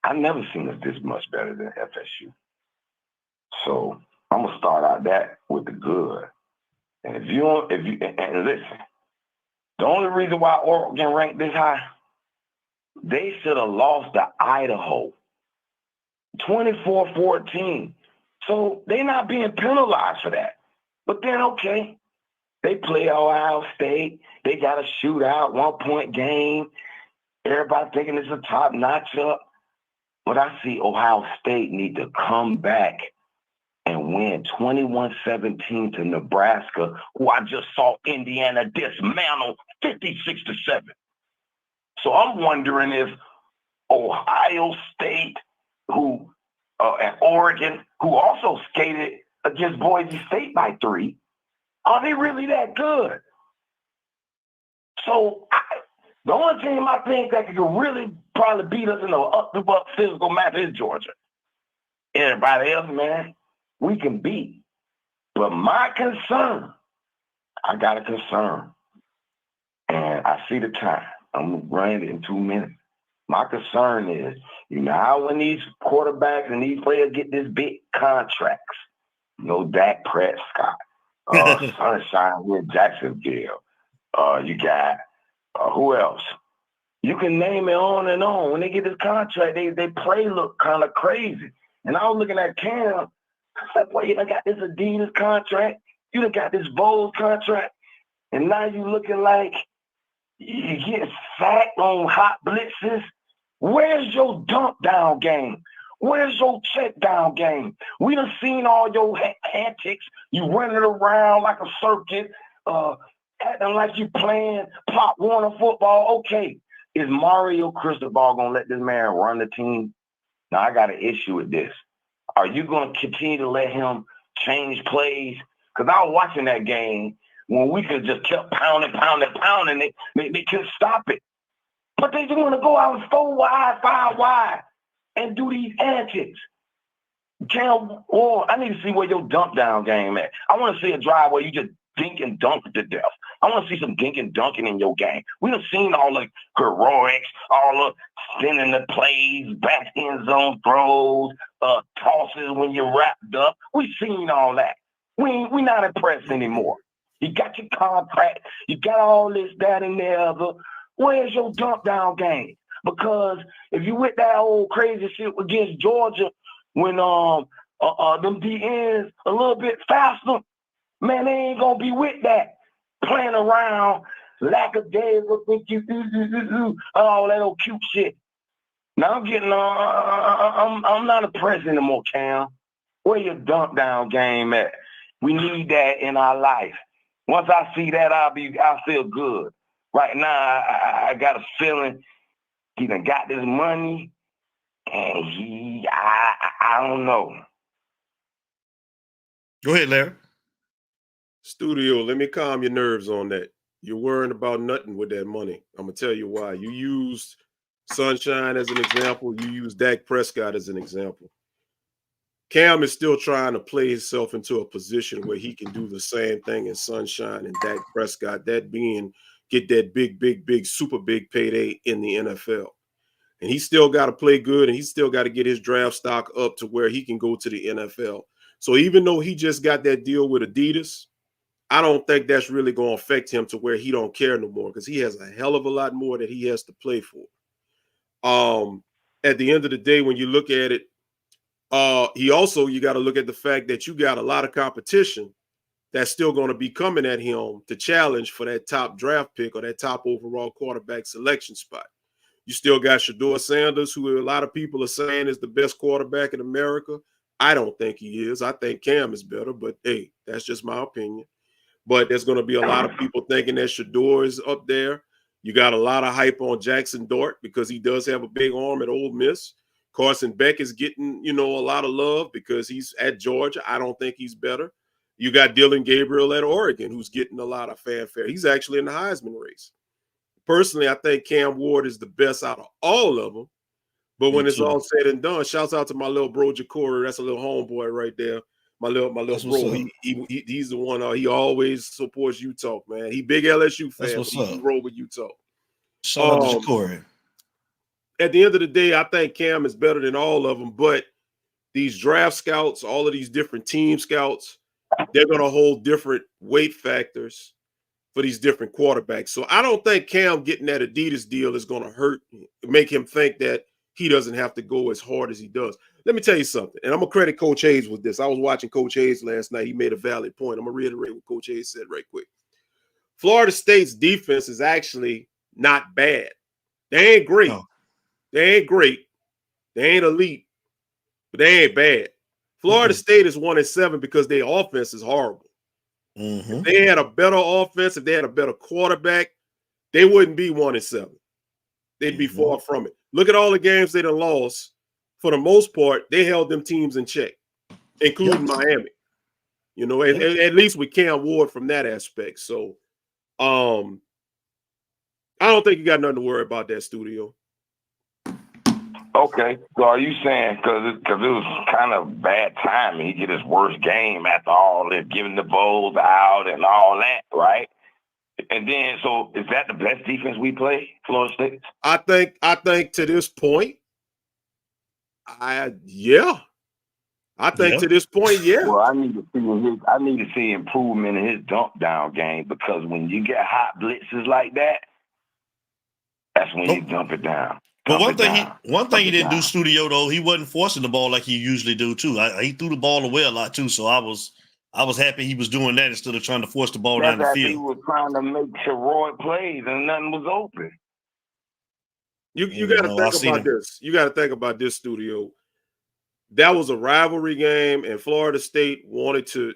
I've never seen us this much better than FSU. So I'm gonna start out that with the good. And if you listen, the only reason why Oregon ranked this high, they should have lost to Idaho, 24-14. So they're not being penalized for that. But then, okay, they play Ohio State. They got a shootout, 1-point game. Everybody thinking it's a top notch up. But I see Ohio State need to come back and win 21-17 to Nebraska, who I just saw Indiana dismantle 56-7. So I'm wondering if Ohio State, and Oregon, who also skated against Boise State by 3, are they really that good? So the only team I think that could really probably beat us in an up-to-up physical match is Georgia. Everybody else, man, we can beat. But my concern, I got a concern, and I see the time. I'm running in 2 minutes. My concern is, you know how when these quarterbacks and these players get these big contracts, you know, Dak Prescott, Sunshine with Jacksonville, you got, who else? You can name it on and on. When they get this contract, they play look kind of crazy. And I was looking at Cam, I said, boy, you done got this Adidas contract, you done got this Bose contract, and now you looking like you get sacked on hot blitzes. Where's your dump down game? Where's your check down game? We done seen all your antics. You running around like a circus, acting like you playing Pop Warner football. Okay, is Mario Cristobal gonna let this man run the team? Now I got an issue with this. Are you gonna continue to let him change plays? Because I was watching that game when we could just kept pounding it. They couldn't stop it. But they just want to go out 4 wide, 5 wide, and do these antics. I need to see where your dump down game at. I want to see a drive where you just dink and dunk to death. I want to see some dink and dunking in your game. We done seen all the heroics, all the spinning the plays, back end zone throws, tosses when you're wrapped up. We seen all that. We not impressed anymore. You got your contract. You got all this, that, and the other. Where's your dump down game? Because if you with that old crazy shit against Georgia, when them DNs a little bit faster, man, they ain't gonna be with that playing around, lackadaisical, think you all that old cute shit. Now I'm not impressed anymore, Cam. Where your dump down game at? We need that in our life. Once I see that, I'll feel good. Right now, I got a feeling he done got this money, and I don't know. Go ahead, Larry. Studio, let me calm your nerves on that. You're worrying about nothing with that money. I'm going to tell you why. You used Sunshine as an example. You used Dak Prescott as an example. Cam is still trying to play himself into a position where he can do the same thing as Sunshine and Dak Prescott, that being get that big, super big payday in the NFL. And he still got to play good, and he still got to get his draft stock up to where he can go to the NFL. So even though he just got that deal with Adidas, I don't think that's really going to affect him to where he don't care no more, because he has a hell of a lot more that he has to play for. At the end of the day, when you look at it, you got to look at the fact that you got a lot of competition that's still going to be coming at him to challenge for that top draft pick or that top overall quarterback selection spot. You still got Shedeur Sanders, who a lot of people are saying is the best quarterback in America. I don't think he is. I think Cam is better, but hey, that's just my opinion. But there's going to be a lot of people thinking that Shedeur is up there. You got a lot of hype on Jackson Dart because he does have a big arm at Ole Miss. Carson Beck is getting, a lot of love because he's at Georgia. I don't think he's better. You got Dylan Gabriel at Oregon, who's getting a lot of fanfare. He's actually in the Heisman race. Personally, I think Cam Ward is the best out of all of them. But when it's all said and done, shouts out to my little bro Ja'Cory. That's a little homeboy right there. My little bro. He's the one. He always supports Utah, man. He big LSU fan. He roll with Utah. Shout out to Ja'Cory. At the end of the day, I think Cam is better than all of them. But these draft scouts, all of these different team scouts, they're going to hold different weight factors for these different quarterbacks. So I don't think Cam getting that Adidas deal is going to make him think that he doesn't have to go as hard as he does. Let me tell you something, and I'm going to credit Coach Hayes with this. I was watching Coach Hayes last night. He made a valid point. I'm going to reiterate what Coach Hayes said right quick. Florida State's defense is actually not bad. They ain't great. No. They ain't great. They ain't elite, but they ain't bad. Florida State is 1-7 because their offense is horrible. If they had a better offense, if they had a better quarterback, they wouldn't be 1-7. They'd be far from it. Look at all the games they done lost. For the most part, they held them teams in check, including Miami. You know, at least with Cam Ward from that aspect. So, I don't think you got nothing to worry about that, Studio. Okay, so are you saying because it was kind of bad timing, he get his worst game after all this, giving the bowls out and all that, right? And then, so is that the best defense we play, Florida State? I think to this point, I think to this point, yeah. Well, I need to see improvement in his dunk down game, because when you get hot blitzes like that, that's when you dump it down. But one thing he didn't do, Studio, though, he wasn't forcing the ball like he usually do too. He threw the ball away a lot too, so I was happy he was doing that instead of trying to force the ball down the field. He was trying to make heroic plays and nothing was open. You got to think about this. You got to think about this, Studio. That was a rivalry game, and Florida State wanted to.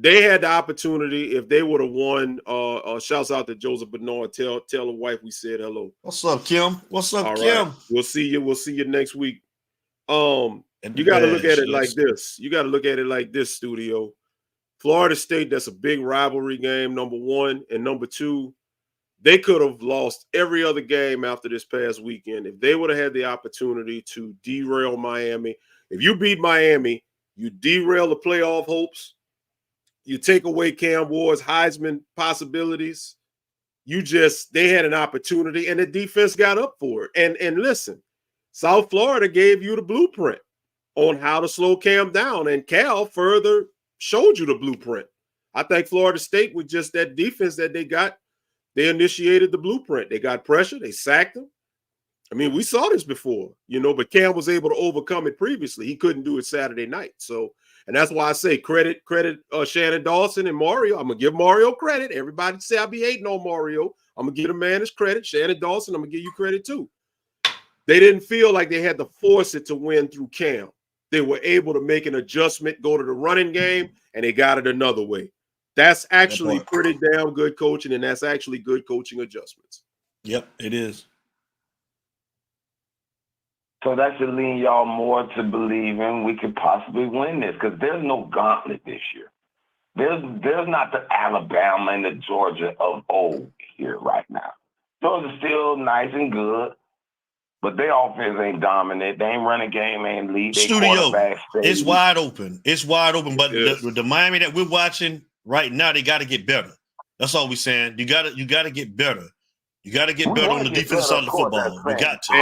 They had the opportunity. If they would have won, shouts out to Joseph Bernard. Tell the wife we said hello. What's up, Kim? What's up, All Kim? Right. We'll see you next week. You got to look at it like this. You got to look at it like this, Studio. Florida State, that's a big rivalry game, number one. And number two, they could have lost every other game after this past weekend. If they would have had the opportunity to derail Miami. If you beat Miami, you derail the playoff hopes. You take away Cam Ward's Heisman possibilities. They had an opportunity, and the defense got up for it. And listen, South Florida gave you the blueprint on how to slow Cam down, and Cal further showed you the blueprint. I think Florida State, with just that defense that they got, they initiated the blueprint. They got pressure. They sacked him. I mean, we saw this before, but Cam was able to overcome it previously. He couldn't do it Saturday night. So, and that's why I say credit Shannon Dawson and Mario. I'm going to give Mario credit. Everybody say I be hating on Mario. I'm going to give the man his credit. Shannon Dawson, I'm going to give you credit too. They didn't feel like they had to force it to win through Cam. They were able to make an adjustment, go to the running game, and they got it another way. That's actually pretty damn good coaching, and that's actually good coaching adjustments. Yep, it is. So that should lean y'all more to believing we could possibly win this, because there's no gauntlet this year. There's not the Alabama and the Georgia of old here right now. Georgia's still nice and good, but their offense ain't dominant. They ain't running game, ain't lead. Studio, it's wide open. It's wide open, but the Miami that we're watching right now, they got to get better. That's all we're saying. You got to get better. You got to get better on the defensive side of the football. You got to.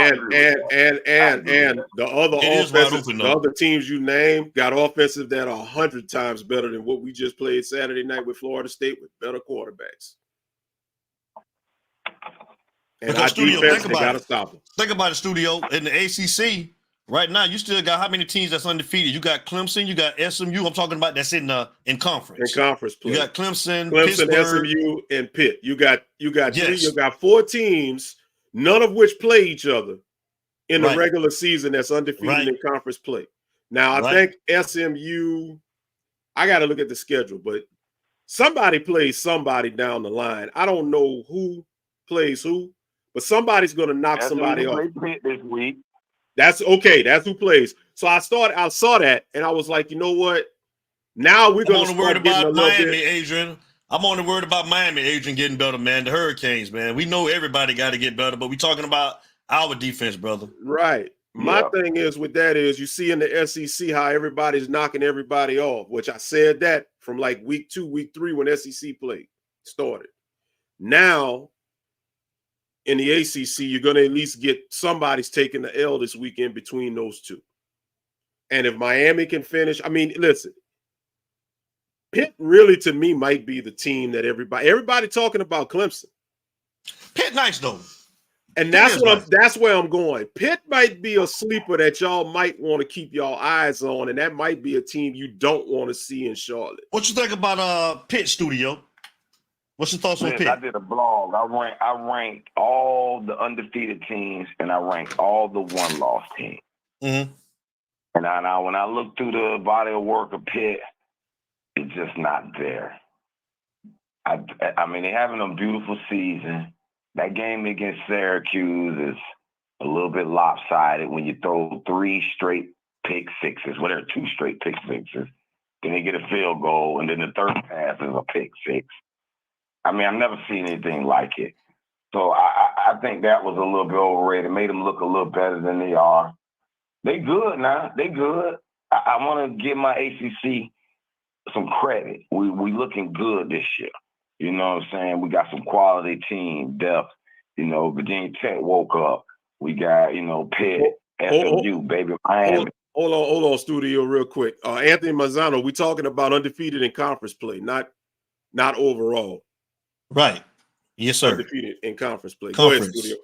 And the other offenses, the other teams you named got offensive that are 100 times better than what we just played Saturday night with Florida State with better quarterbacks. And our defense, they got to stop them. Think about it, Studio. In the ACC right now, you still got how many teams that's undefeated? You got Clemson, you got SMU. I'm talking about that's in conference. In conference play. You got Clemson, Pittsburgh, SMU, and Pitt. You got four teams, none of which play each other in the regular season that's undefeated in conference play. Now, I think SMU, I got to look at the schedule, but somebody plays somebody down the line. I don't know who plays who, but somebody's going to knock somebody off. Pitt this week. That's okay. That's who plays. So I saw that, and I was like, you know what? Now we're going to start getting a little bit. Adrian. I'm only worried about Miami, Adrian, getting better, man. The Hurricanes, man. We know everybody got to get better, but we're talking about our defense, brother. Right. My thing is with that is you see in the SEC how everybody's knocking everybody off, which I said that from like week 2, week 3 when SEC started. Now, in the ACC, you're going to at least get somebody's taking the L this weekend between those two. And if Miami can finish, I mean, listen, Pitt really to me might be the team that everybody talking about Clemson. Pitt nice though. And that's where I'm going. Pitt might be a sleeper that y'all might want to keep y'all eyes on, and that might be a team you don't want to see in Charlotte. What you think about Pitt, Studio? What's your thoughts on Pitt? I did a blog. I ranked all the undefeated teams, and I ranked all the one-loss teams. Mm-hmm. And now when I look through the body of work of Pitt, it's just not there. I mean, they're having a beautiful season. That game against Syracuse is a little bit lopsided when you throw 3 straight pick sixes, whatever, 2 straight pick sixes. Then they get a field goal, and then the third pass is a pick six. I mean, I've never seen anything like it. So I think that was a little bit overrated. Made them look a little better than they are. They good now. They good. I want to give my ACC some credit. We looking good this year. You know what I'm saying? We got some quality team depth. You know, Virginia Tech woke up. We got, you know, Pitt, SMU, baby, Miami. Hold on, studio, real quick. Anthony Mazzano, we talking about undefeated in conference play, not overall. Right. Yes, sir. Undefeated in conference play. Conference. Go ahead, studio.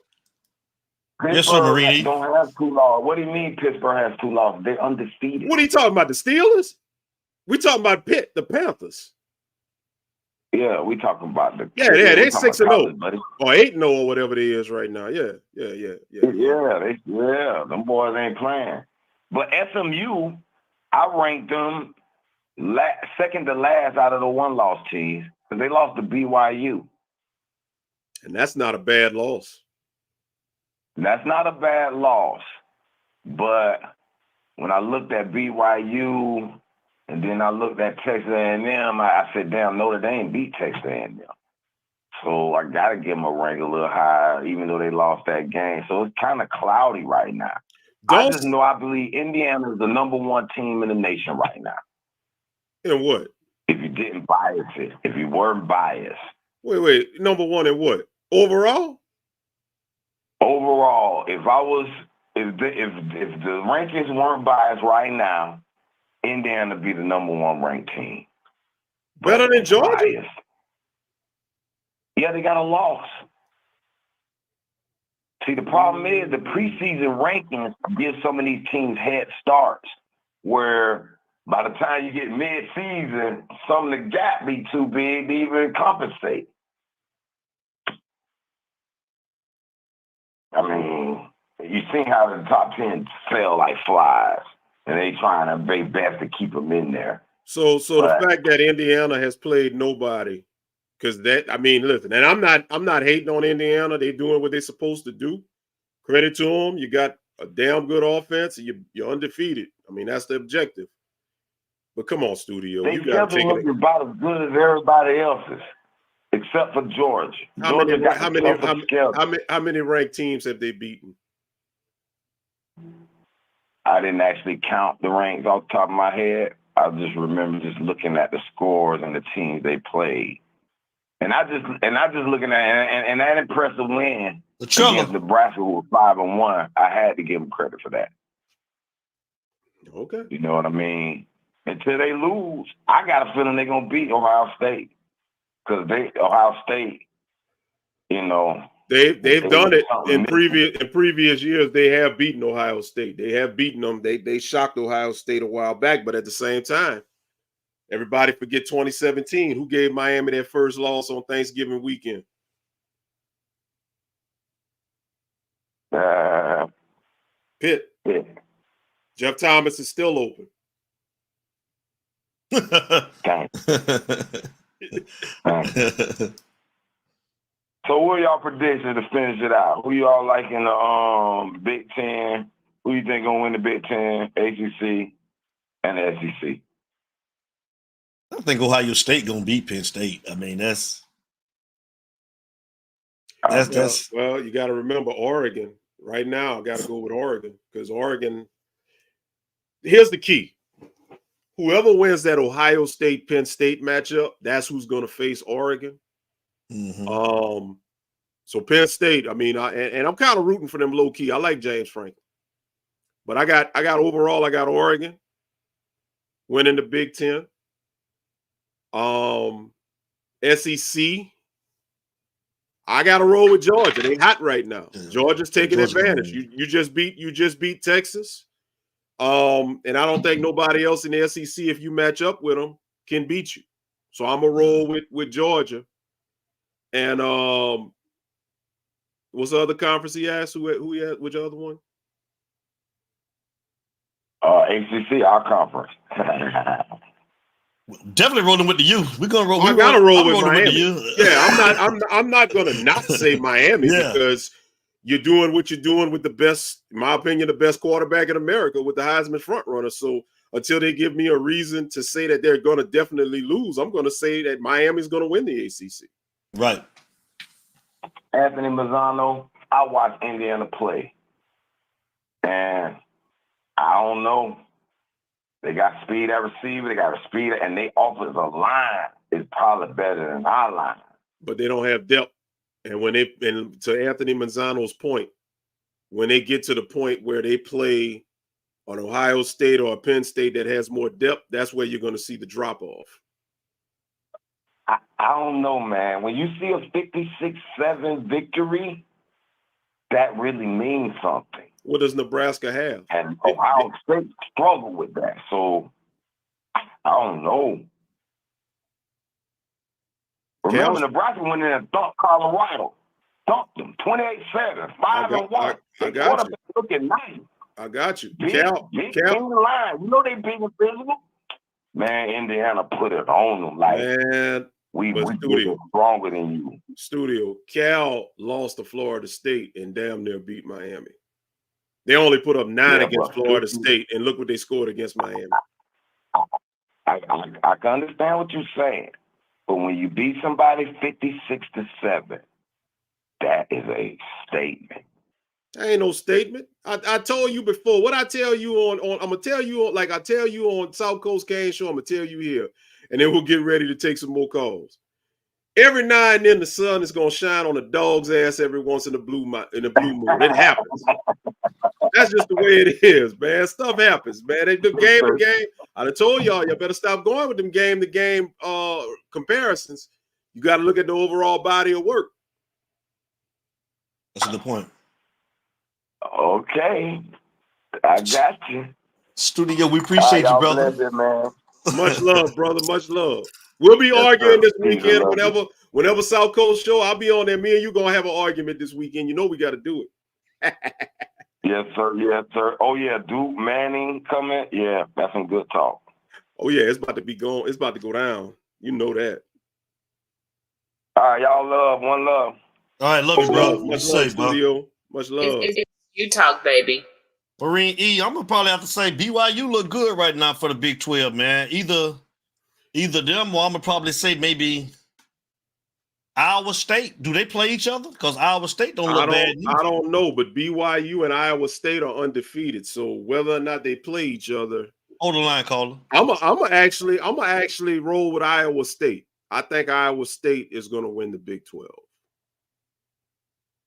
Yes, sir, Marini. Don't have 2 losses. What do you mean Pittsburgh has 2 losses? They're undefeated. What are you talking about? The Steelers? We talking about Pitt, the Panthers. Yeah, we talking about the they're 6-0 or 8-0 or whatever it is right now. Yeah. Them boys ain't playing. But SMU, I ranked them second to last out of the 1-loss teams because they lost to BYU. And that's not a bad loss. That's not a bad loss. But when I looked at BYU and then I looked at Texas A&M, I said, damn, Notre Dame beat Texas A&M. So I got to give them a rank a little higher, even though they lost that game. So it's kind of cloudy right now. I just know I believe Indiana is the #1 team in the nation right now. In what? If you didn't bias it, if you weren't biased. Wait, #1 in what? Overall? Overall, if the rankings weren't biased right now, Indiana would be the #1 ranked team. Better than Georgia? Biased. Yeah, they got a loss. See, the problem is the preseason rankings give some of these teams head starts where by the time you get mid-season, some of the gap be too big to even compensate. I mean, you see how the top 10 fell like flies, and they trying to their best to keep them in there. So the fact that Indiana has played nobody, because listen, and I'm not hating on Indiana. They're doing what they're supposed to do. Credit to them. You got a damn good offense, and you're undefeated. I mean, that's the objective. But come on, studio, you got to take it. About as good as everybody else's, except for Georgia. How many ranked teams have they beaten? I didn't actually count the ranks off the top of my head. I just remember just looking at the scores and the teams they played. And I just looking at and that impressive win against Nebraska, who was 5-1, I had to give them credit for that. Okay. You know what I mean? Until they lose, I got a feeling they're gonna beat Ohio State. Because Ohio State, you know. They've done it in previous years. They have beaten Ohio State. They have beaten them. They shocked Ohio State a while back, but at the same time, everybody forget 2017. Who gave Miami their first loss on Thanksgiving weekend? Pitt. Jeff Thomas is still open. So what are y'all predictions to finish it out? Who y'all like in the Big Ten? Who you think gonna win the Big Ten, ACC, and the SEC? I think Ohio State gonna beat Penn State. I mean, that's well, you got to remember Oregon. Right now, I got to go with Oregon because Oregon. Here's the key: whoever wins that Ohio State Penn State matchup, that's who's going to face Oregon. Mm-hmm. So Penn State, I mean, and I'm kind of rooting for them low key. I like James Franklin, but I got Oregon winning the Big Ten. SEC, I got to roll with Georgia. They hot right now. Georgia's taking advantage. You just beat Texas, and I don't think nobody else in the SEC, if you match up with them, can beat you. So I'm gonna roll with Georgia. And what's the other conference he asked? Who he had? Which other one? ACC, our conference. Definitely rolling with the U. We're gonna roll. I gotta roll with rolling Miami. with the U. Yeah, I'm not gonna not say Miami because you're doing what you're doing with the best, in my opinion, the best quarterback in America with the Heisman front runner. So until they give me a reason to say that they're gonna definitely lose, I'm gonna say that Miami's gonna win the ACC. Right. Anthony Mazzano, I watched Indiana play, and I don't know. They got speed at receiver. They got speed, and they offensive line is probably better than our line. But they don't have depth. And and to Anthony Mazzano's point, when they get to the point where they play on Ohio State or Penn State that has more depth, that's where you're going to see the drop off. I don't know, man. When you see a 56-7 victory, that really means something. What does Nebraska have? And Ohio State struggle with that. So, I don't know. Remember, Nebraska went in and thumped Colorado. Thumped them. 28-7. 5-1. I got you. Looking nice. I got you. Big in the line. You know they big and physical. Man, Indiana put it on them. Like, man, we stronger than you. Studio, Cal lost to Florida State and damn near beat Miami. They only put up 9 against Florida State, and look what they scored against Miami. I can understand what you're saying, but when you beat somebody 56-7, that is a statement. That ain't no statement. I told you before. What I tell you on I'm gonna tell you on, like I tell you on South Coast Game Show, I'm gonna tell you here, and then we'll get ready to take some more calls. Every now and then the sun is gonna shine on a dog's ass every once in the blue moon. It happens. That's just the way it is, man. Stuff happens, man. They do game to game. I done told y'all better stop going with them game to game comparisons. You got to look at the overall body of work. That's a good point. Okay, I got you. Studio, we appreciate you, brother. It, man. Much love, brother. Much love. We'll be arguing this weekend whenever South Coast show. I'll be on there. Me and you gonna have an argument this weekend. You know we got to do it. Yes, sir. Yes, sir. Oh yeah, Duke Manning coming. Yeah, that's some good talk. Oh yeah, it's about to be going. It's about to go down. You know that. All right, y'all love. One love. All right, love you, bro. Much love, Studio. Much love. It's you talk, baby. Marine E, I'm gonna probably have to say BYU look good right now for the Big 12, man. Either them, or I'm gonna probably say maybe Iowa State. Do they play each other? Because Iowa State don't look bad. I don't know, but BYU and Iowa State are undefeated. So whether or not they play each other, hold the line, caller. I'm actually roll with Iowa State. I think Iowa State is gonna win the Big 12.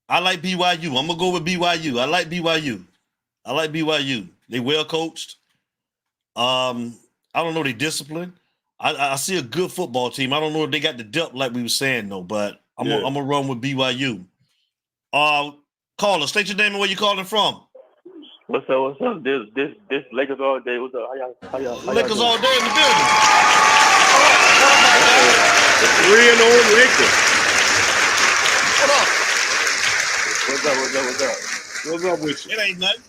I like BYU. I'm gonna go with BYU. I like BYU. They well coached. I don't know, they disciplined. I see a good football team. I don't know if they got the depth like we were saying though, but I'm gonna run with BYU. Caller, state your name and where you calling from. What's up? This Lakers all day. What's up? How y'all Lakers all day in the building. The 3-0 Lakers. What up? What's up with you? It ain't nothing.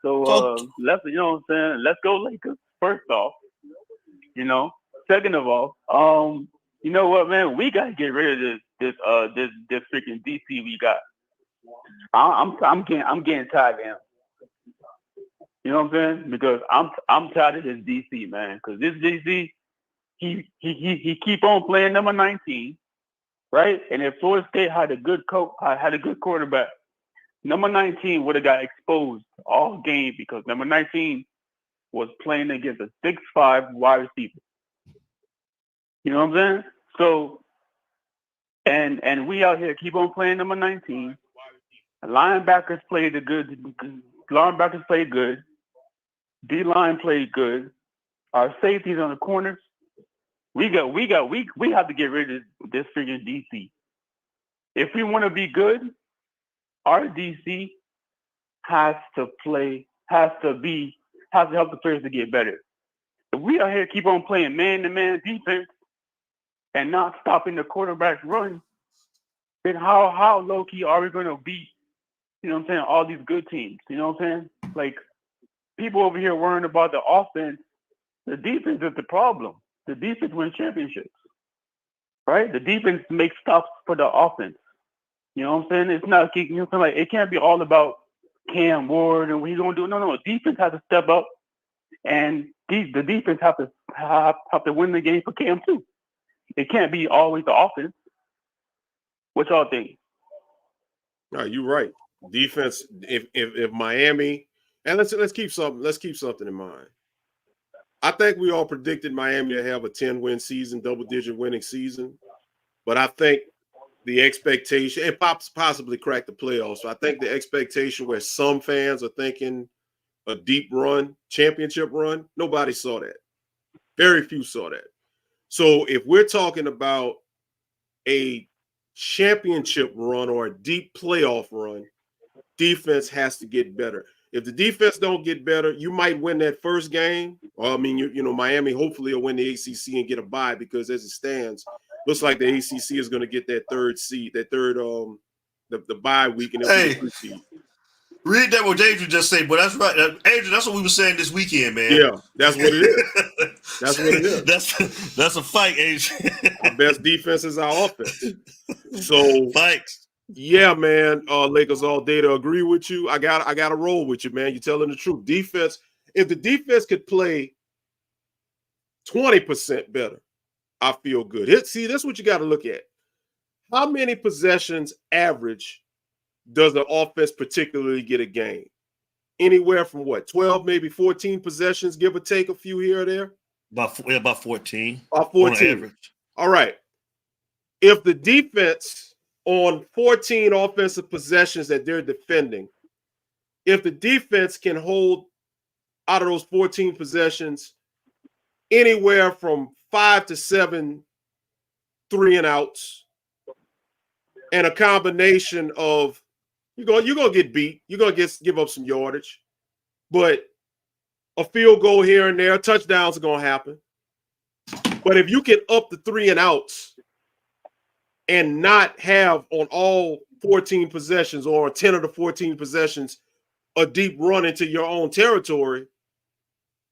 So let's, you know what I'm saying? Let's go Lakers. First off, you know. Second of all, you know what, man? We gotta get rid of this freaking DC we got. I'm getting tired of him. You know what I'm saying? Because I'm tired of this DC, man. Because this DC, he keep on playing number 19, right? And if Florida State had a good quarterback, number 19 would have got exposed all game because number 19 was playing against a 6'5" wide receiver. You know what I'm saying? So, and we out here keep on playing number 19. Linebackers played good. Linebackers played good. D-line played good. Our safeties on the corners. We have to get rid of this freaking DC. If we want to be good, our DC has to help the players to get better. If we out here keep on playing man-to-man defense and not stopping the quarterback's run, then how low-key are we going to beat, you know what I'm saying, all these good teams? You know what I'm saying? Like, people over here worrying about the offense. The defense is the problem. The defense wins championships, right? The defense makes stops for the offense. You know what I'm saying? It's not, you know, like it can't be all about Cam Ward and what he's gonna do. No, defense has to step up, and the defense have to win the game for Cam too. It can't be always the offense. What y'all think? No, you're right. Defense. If Miami, and let's keep something in mind. I think we all predicted Miami to have a 10-win season, double-digit winning season, but I think the expectation and possibly crack the playoffs. So I think the expectation where some fans are thinking a deep run, championship run, nobody saw that. Very few saw that. So if we're talking about a championship run or a deep playoff run, defense has to get better. If the defense don't get better, you might win that first game. Well, I mean, you know, Miami hopefully will win the ACC and get a bye because as it stands, looks like the ACC is going to get that third seed, the bye week, and it'll be the 3 seed. Read that what Adrian just said, but that's right. Adrian, that's what we were saying this weekend, man. Yeah, that's what it is. That's what it is. That's a fight, Adrian. Our best defense is our offense. So fights. Yeah, man. Lakers all day to agree with you. I got to roll with you, man. You're telling the truth. Defense. If the defense could play 20% better, I feel good. See, that's what you got to look at. How many possessions average does the offense particularly get a game? Anywhere from 12, maybe 14 possessions, give or take a few here or there? About 14. About 14. On average. All right. If the defense on 14 offensive possessions that they're defending, if the defense can hold out of those 14 possessions anywhere from 5 to 7 3-and-outs and a combination of you're gonna get beat, you're gonna give up some yardage, but a field goal here and there, touchdowns are gonna happen. But if you can up the 3-and-outs and not have on all 14 possessions or 10 of the 14 possessions a deep run into your own territory,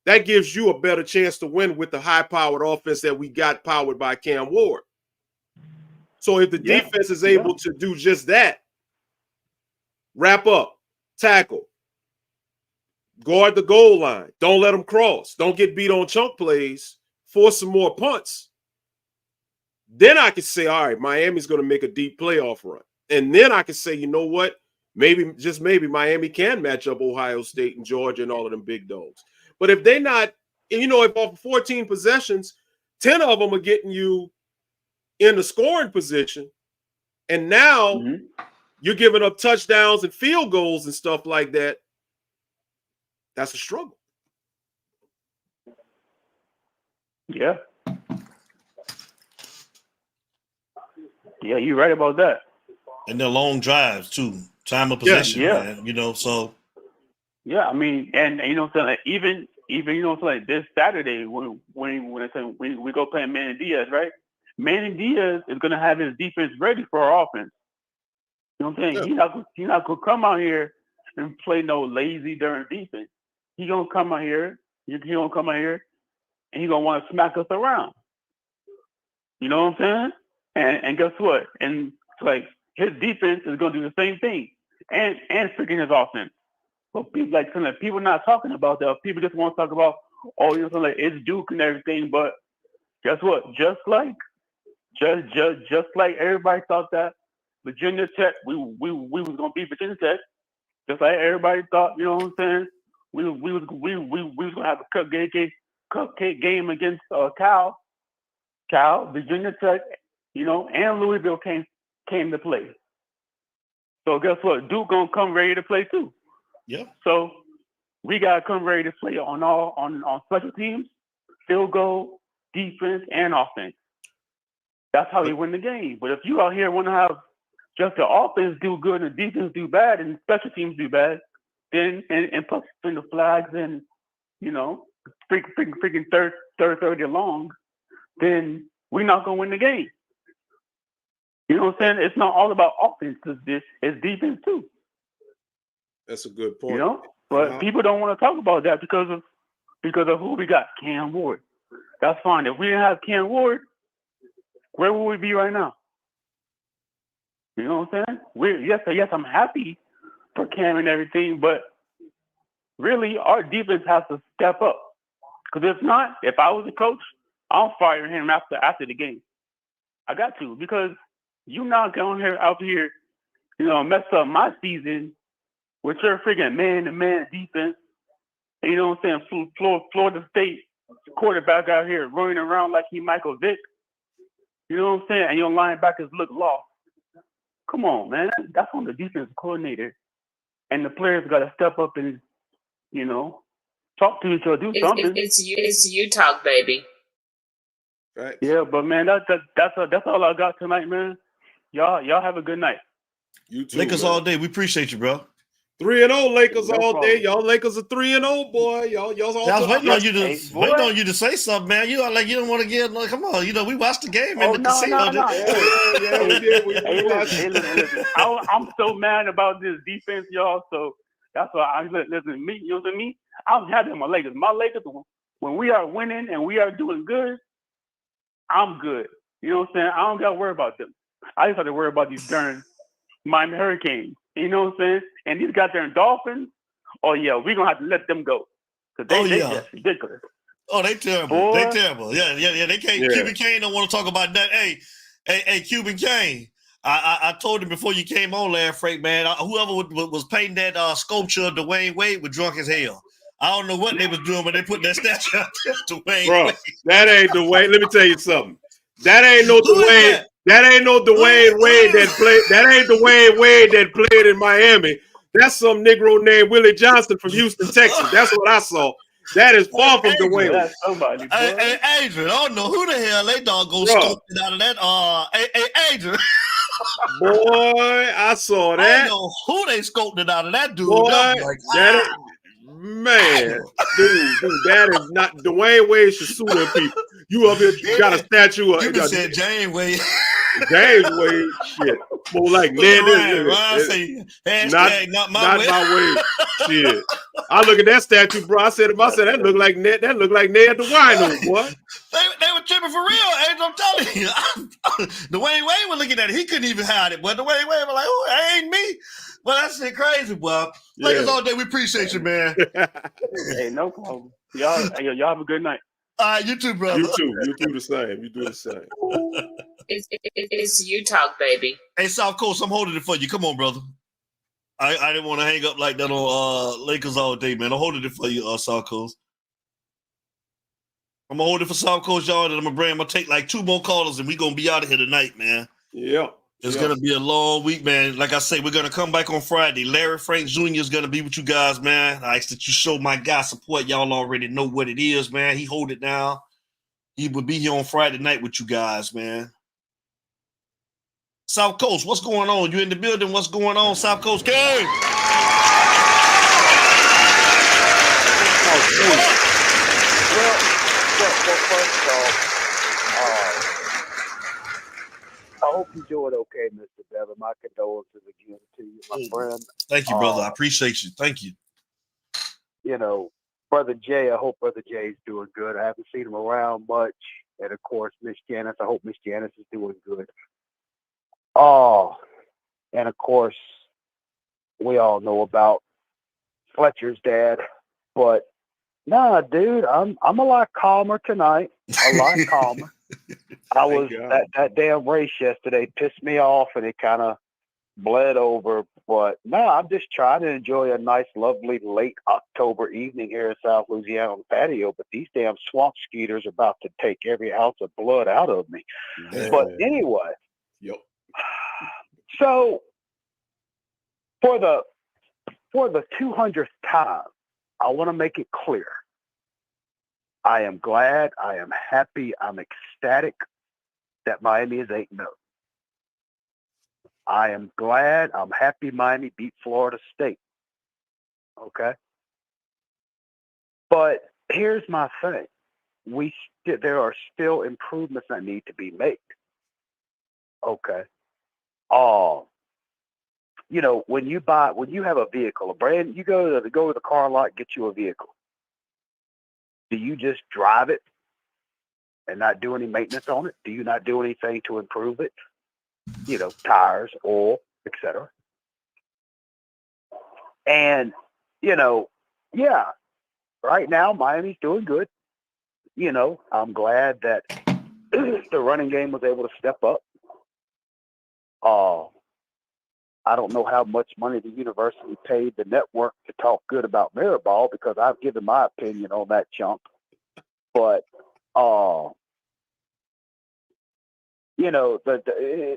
that gives you a better chance to win with the high-powered offense that we got powered by Cam Ward. So if the defense is able to do just that, wrap up, tackle, guard the goal line, don't let them cross, don't get beat on chunk plays, force some more punts, then I could say, all right, Miami's going to make a deep playoff run. And then I could say, you know what? Maybe, just maybe, Miami can match up Ohio State and Georgia and all of them big dogs. But if they're not, you know, if off of 14 possessions, 10 of them are getting you in the scoring position, and now you're giving up touchdowns and field goals and stuff like that, that's a struggle. Yeah. Yeah, you're right about that. And they're long drives too. Time of possession, man. You know, so yeah, I mean, and you know what I'm saying, like, even you know what I'm saying, like this Saturday when we go play Manny Diaz, right? Manny Diaz is gonna have his defense ready for our offense. You know what I'm saying? Yeah. He's not gonna come out here and play no lazy during defense. He's gonna come out here, and he's gonna want to smack us around. You know what I'm saying? And guess what? And like his defense is gonna do the same thing, and freaking his offense. But people not talking about that. People just want to talk about, oh, you know, like it's Duke and everything. But guess what? Just like everybody thought that Virginia Tech, we was gonna beat Virginia Tech. Just like everybody thought, you know what I'm saying? We was gonna have a cupcake game against Cal, Virginia Tech, you know, and Louisville came to play. So guess what? Duke gonna come ready to play too. Yeah. So we gotta come ready to play on special teams, field goal, defense, and offense. That's how you win the game. But if you out here want to have just the offense do good and the defense do bad and special teams do bad, then and plus in the flags and you know freaking third and long, then we're not gonna win the game. You know what I'm saying? It's not all about offense. It's defense too. That's a good point. You know? But people don't want to talk about that because of who we got, Cam Ward. That's fine. If we didn't have Cam Ward, where would we be right now? You know what I'm saying? Yes, I'm happy for Cam and everything, but really, our defense has to step up. Because if not, if I was a coach, I'll fire him after the game. I got to, because you not going out here, mess up my season with your freaking man-to-man defense. And, you know what I'm saying? Florida State quarterback out here running around like he Michael Vick. You know what I'm saying? And your linebackers look lost. Come on, man. That's on the defensive coordinator. And the players got to step up and, talk to each other, do something. It's you talk, baby. Right. Yeah, but man, that's all I got tonight, man. Y'all have a good night. You too. Lakers man. all day. We appreciate you, bro. 3-0 Lakers No all problem. day. Y'all Lakers are 3-0, boy. Y'all I was waiting on you to boy. waiting on you to say something, man. You are like you don't want to get. Like, come on, we watched the game in the casino. Yeah, we did. Hey, listen. I'm so mad about this defense, y'all. So that's why listen. Me, you know what I mean? I'm happy with my Lakers. My Lakers, when we are winning and we are doing good, I'm good. You know what I'm saying? I don't got to worry about them. I just have to worry about these darn Miami Hurricanes. You know what I'm saying? And these goddamn Dolphins, oh yeah, we're going to have to let them go. Because they just ridiculous. Oh, they terrible. Boy. They terrible. Yeah. They can't. Yeah. Cuban Kane don't want to talk about that. Hey, Cuban Kane. I told him before you came on, Larry Frank, man. Whoever was painting that sculpture of Dwayne Wade was drunk as hell. I don't know what they was doing, but they put that statue out there, Dwayne Wade. That ain't Dwayne. Let me tell you something. That ain't no Dwayne. That ain't no Dwayne Wade that played. That ain't Dwayne Wade that played in Miami. That's some Negro named Willie Johnson from Houston, Texas. That's what I saw. That is far from Dwayne. That's somebody, boy. Hey, Adrian, I don't know who the hell they doggone sculpted out of that. Hey, Adrian. Boy, I saw that. I don't know who they sculpted out of that dude. Boy, man, dude, that is not Dwayne Wade should sue them people. You up here got a statue of you said James Wade. James Wade, shit. More like Ned. Not my Wade. Shit. I look at that statue, bro. I said that look like Ned. That look like Ned the Wino, boy. They were tripping for real, Angel. I'm telling you. Dwayne Wade was looking at it. He couldn't even hide it. But Dwayne Wade was like, oh, that ain't me. Well, that shit crazy, boy. Lakers all day. We appreciate you, man. Hey, no problem. Y'all have a good night. All right, you too, brother. You too. You do the same. You do the same. It's you talk, baby. Hey, South Coast, I'm holding it for you. Come on, brother. I didn't want to hang up like that on Lakers all day, man. I'm holding it for you, South Coast. I'm gonna hold it for South Coast, y'all, and I'm gonna take like 2 more callers, and we're gonna be out of here tonight, man. Yeah. It's gonna be a long week, man. Like I say, we're gonna come back on Friday. Larry Frank Jr. is gonna be with you guys, man. I ask that you show my guy support. Y'all already know what it is, man. He hold it down. He will be here on Friday night with you guys, man. South Coast, what's going on? You in the building? What's going on, South Coast Gang? Well, first off, I hope you're doing okay, Mr. Bevan. My condolences again to you, my friend. Thank you, brother. I appreciate you. Thank you. Brother Jay, I hope Brother Jay's doing good. I haven't seen him around much. And, of course, Miss Janice, I hope Miss Janice is doing good. And, of course, we all know about Fletcher's dad. But, nah, dude, I'm a lot calmer tonight. A lot calmer. I was that damn race yesterday pissed me off, and it kind of bled over. But no, I'm just trying to enjoy a nice, lovely late October evening here in South Louisiana on the patio. But these damn swamp skeeters are about to take every ounce of blood out of me. Yeah. But anyway, so for the 200th time, I want to make it clear. I am glad, I am happy, I'm ecstatic that Miami is 8-0. I am glad, I'm happy Miami beat Florida State. Okay? But here's my thing. There are still improvements that need to be made. Okay? you know, when you have a vehicle, you go to the car lot, get you a vehicle. Do you just drive it and not do any maintenance on it? Do you not do anything to improve it? You know, tires, oil, etc. And, you know, yeah, right now Miami's doing good. You know, I'm glad that the running game was able to step up. I don't know how much money the university paid the network to talk good about Mirrorball, because I've given my opinion on that chunk. But, you know, the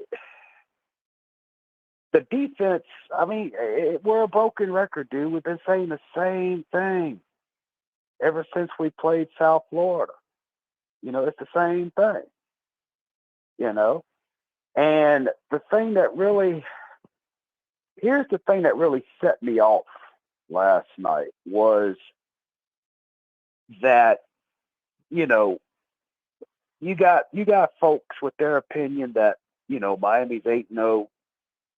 defense, I mean, we're a broken record, dude. We've been saying the same thing ever since we played South Florida. You know, it's the same thing, you know. And here's the thing that really set me off last night was that, you know, you got folks with their opinion that, you know, Miami's 8-0.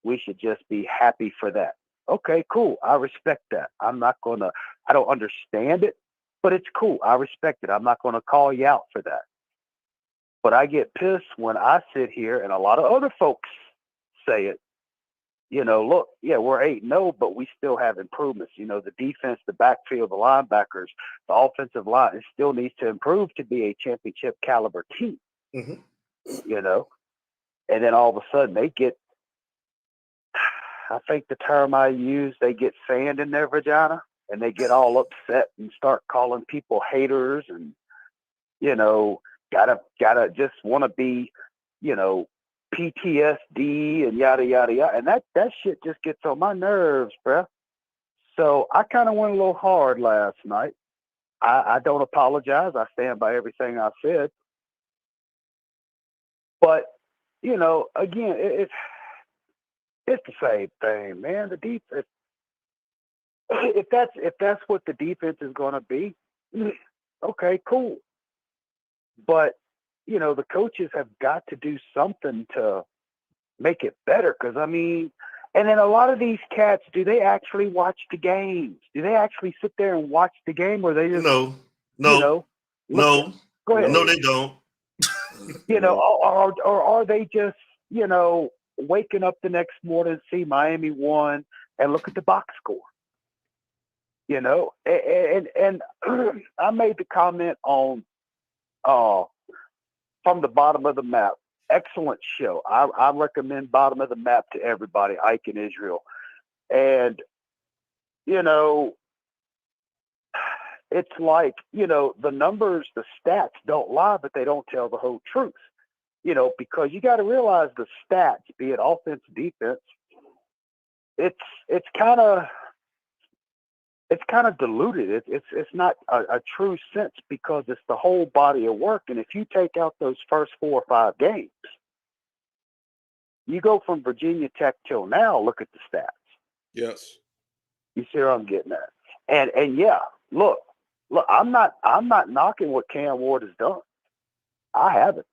We should just be happy for that. Okay, cool. I respect that. I don't understand it, but it's cool. I respect it. I'm not going to call you out for that. But I get pissed when I sit here and a lot of other folks say it. You know, look, yeah, we're 8-0, but we still have improvements. You know, the defense, the backfield, the linebackers, the offensive line, it still needs to improve to be a championship caliber team. Mm-hmm. You know, and then all of a sudden they get, I think the term I use, they get sand in their vagina and they get all upset and start calling people haters and, you know, gotta just want to be, you know, PTSD and yada, yada, yada. And that shit just gets on my nerves, bruh. So I kind of went a little hard last night. I don't apologize. I stand by everything I said. But, you know, again, it's the same thing, man. The defense, if that's what the defense is going to be, okay, cool. But, you know, the coaches have got to do something to make it better. Because, I mean, and then a lot of these cats, do they actually watch the games? Do they actually sit there and watch the game, or they just, No, you know, go ahead. No, they don't. You know, or are they just, you know, waking up the next morning, see Miami won, and look at the box score? You know, and I made the comment on From the Bottom of the Map. Excellent show. I recommend Bottom of the Map to everybody, Ike and Israel. And, you know, it's like, you know, the numbers, the stats don't lie, but they don't tell the whole truth. You know, because you got to realize the stats, be it offense, defense, it's kind of diluted. It's not a true sense, because it's the whole body of work. And if you take out those first 4 or 5 games, you go from Virginia Tech till now, look at the stats. Yes. You see where I'm getting at? And yeah, look, I'm not knocking what Cam Ward has done. I haven't.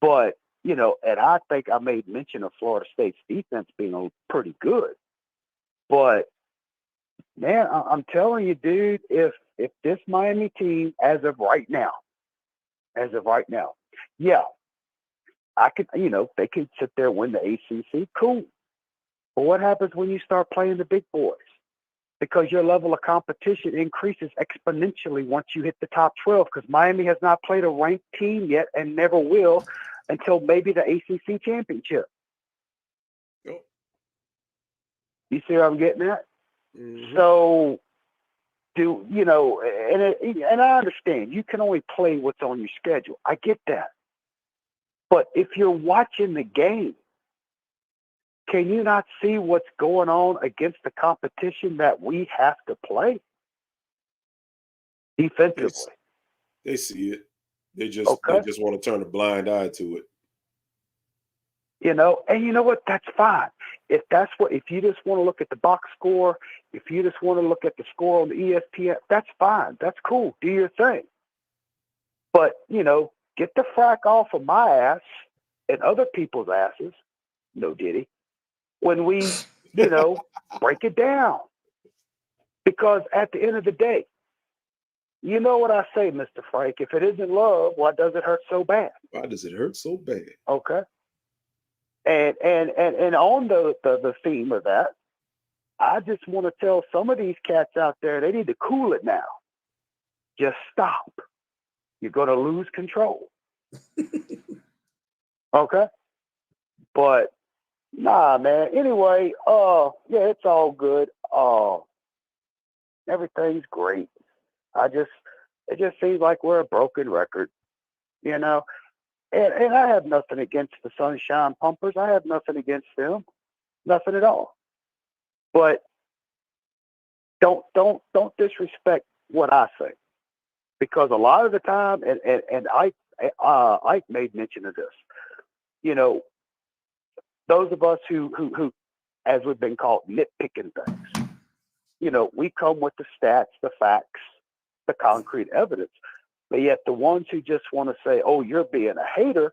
But, you know, and I think I made mention of Florida State's defense being pretty good. But, man, I'm telling you, dude, if this Miami team, as of right now, yeah, I could, you know, they can sit there and win the ACC, cool. But what happens when you start playing the big boys? Because your level of competition increases exponentially once you hit the top 12, because Miami has not played a ranked team yet and never will until maybe the ACC championship. Yep. You see what I'm getting at? Mm-hmm. So, you know, and I understand you can only play what's on your schedule. I get that. But if you're watching the game, can you not see what's going on against the competition that we have to play defensively? They see it. They just want to turn a blind eye to it. You know, and you know what? That's fine. If you just want to look at the box score, if you just want to look at the score on the ESPN, that's fine. That's cool. Do your thing. But, you know, get the frack off of my ass and other people's asses. No, Diddy. When we break it down. Because at the end of the day, you know what I say, Mr. Frank, if it isn't love, why does it hurt so bad? Why does it hurt so bad? Okay. And on the theme of that, I just want to tell some of these cats out there, they need to cool it now. Just stop. You're going to lose control. Okay? But, nah, man. Anyway, yeah, it's all good. Everything's great. It just seems like we're a broken record, And I have nothing against the Sunshine Pumpers. I have nothing against them. Nothing at all. But don't disrespect what I say. Because a lot of the time, and Ike made mention of this, those of us who as we've been called, nitpicking things, we come with the stats, the facts, the concrete evidence. But yet the ones who just want to say, oh, you're being a hater,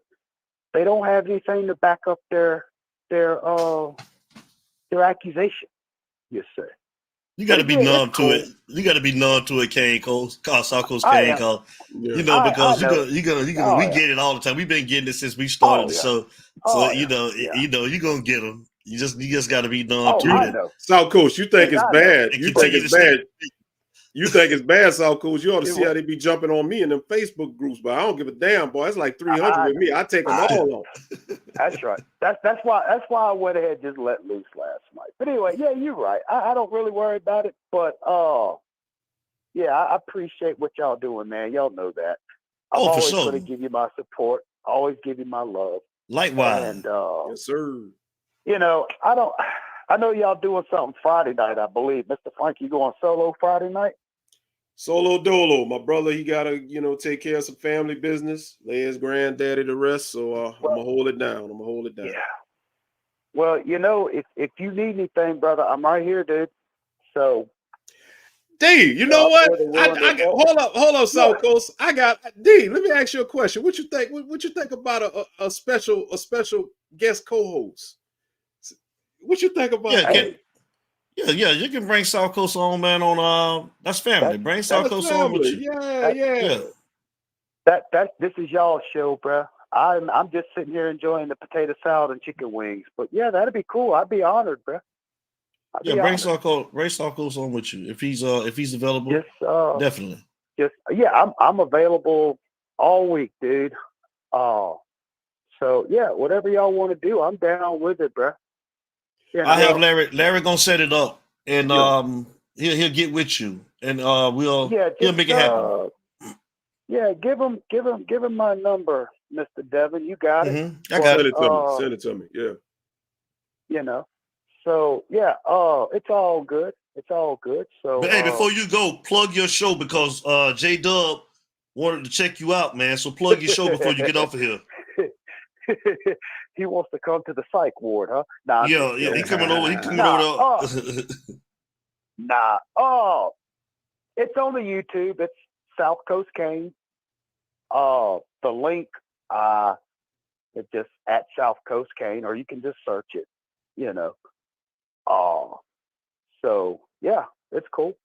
they don't have anything to back up their accusation, you say. You got to be numb to it. You got to be numb to it, Kane Cole, South Coast Kane, because because we get it all the time. We've been getting it since we started the show, so you gonna get them. You just got to be numb to it. South Coast, you think it's bad? You think it's bad? You think it's bad, South Coast? You ought to see how they be jumping on me in them Facebook groups, but I don't give a damn, boy. It's like 300 with me. I take them all off. That's right. That's why I went ahead and just let loose last night. But anyway, yeah, you're right. I don't really worry about it, but yeah, I appreciate what y'all doing, man. Y'all know that. I'm always going to give you my support. Always give you my love. Likewise. And yes, sir. I know y'all doing something Friday night, I believe. Mr. Frank, you going solo Friday night? Solo dolo. My brother, he got to, take care of some family business, lay his granddaddy to rest. So I'm going to hold it down. Yeah. Well, if you need anything, brother, I'm right here, dude. So. D, you know what? Hold up, South Coast. I got D. Let me ask you a question. What you think? What you think about a special guest co-host? What you think about that? Yeah, you can bring South Coast on, man. On that's family. Bring South Coast on with you. Yeah. This is y'all's show, bro. I'm just sitting here enjoying the potato salad and chicken wings. But yeah, that'd be cool. I'd be honored, bro. Bring South Coast on with you if he's available. Definitely. I'm available all week, dude. So yeah, whatever y'all want to do, I'm down with it, bro. I have Larry. Larry gonna set it up, and he'll get with you, and he'll make it happen. Give him my number, Mr. Devin. You got it. I got it. Send it to me. Yeah. So yeah. It's all good. It's all good. So. But hey, before you go, plug your show because J Dub wanted to check you out, man. So plug your show before you get off of here. He wants to come to the psych ward, huh? Nah, he coming over. He coming over. Nah. It's on the YouTube. It's South Coast Kane. The link, it's just at South Coast Kane, or you can just search it. So yeah, it's cool.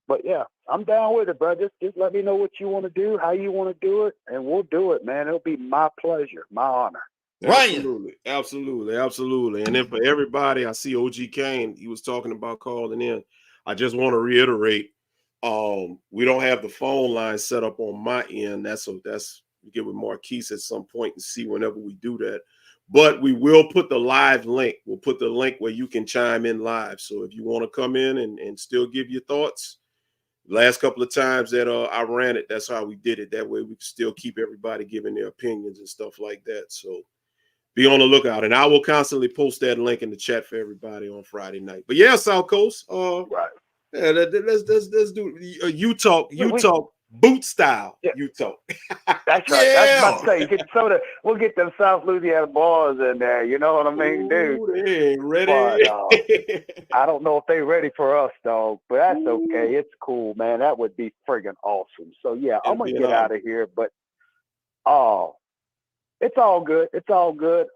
But yeah, I'm down with it, bro. Just let me know what you want to do, how you want to do it, and we'll do it, man. It'll be my pleasure, my honor. Absolutely. And then for everybody, I see OG Kane, he was talking about calling in. I just want to reiterate, we don't have the phone line set up on my end. That's we get with Marquise at some point and see whenever we do that. But we will put the live link. We'll put the link where you can chime in live. So if you want to come in and still give your thoughts, last couple of times that I ran it, that's how we did it. That way we can still keep everybody giving their opinions and stuff like that. So be on the lookout. And I will constantly post that link in the chat for everybody on Friday night. But yeah, South Coast. Right. Yeah, let's do you talk boot style. Yeah. You talk. That's right. That's about to say. We'll get them South Louisiana boys in there. You know what I mean, dude? They ain't ready. But, I don't know if they're ready for us, dog. But that's okay. It's cool, man. That would be friggin' awesome. So yeah, I'm gonna get out of here. But it's all good. It's all good.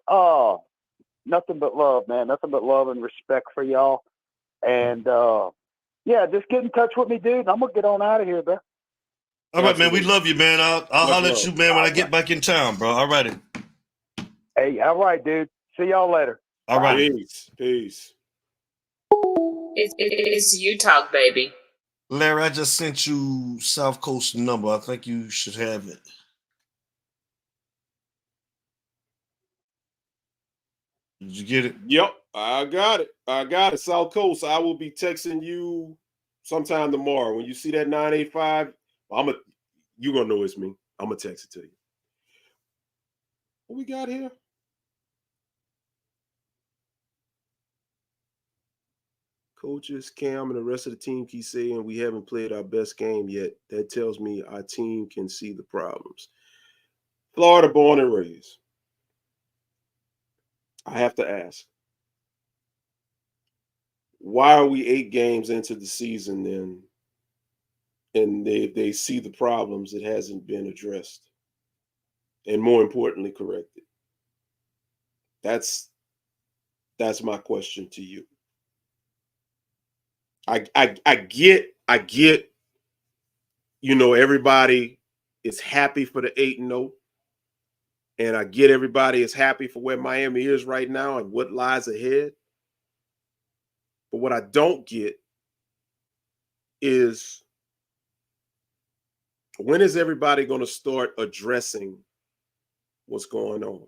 nothing but love, man. Nothing but love and respect for y'all. And yeah, just get in touch with me, dude. And I'm gonna get on out of here, bro. All right, man. We love you, man. I'll holler at you, man, when I get back in town, bro. All righty. Hey, all right, dude. See y'all later. All right. Peace. It's you talk, baby. Larry, I just sent you South Coast number. I think you should have it. Did you get it? Yep, I got it. South Coast. I will be texting you sometime tomorrow. When you see that 985, you're gonna know it's me. I'm gonna text it to you. What we got here? Coaches, Cam, and the rest of the team keep saying we haven't played our best game yet. That tells me our team can see the problems. Florida born and raised. I have to ask, why are we 8 games into the season then, and they see the problems that hasn't been addressed, and more importantly, corrected? That's my question to you. I get, you know, everybody is happy for the 8-0. And I get everybody is happy for where Miami is right now and what lies ahead. But what I don't get is, when is everybody going to start addressing what's going on?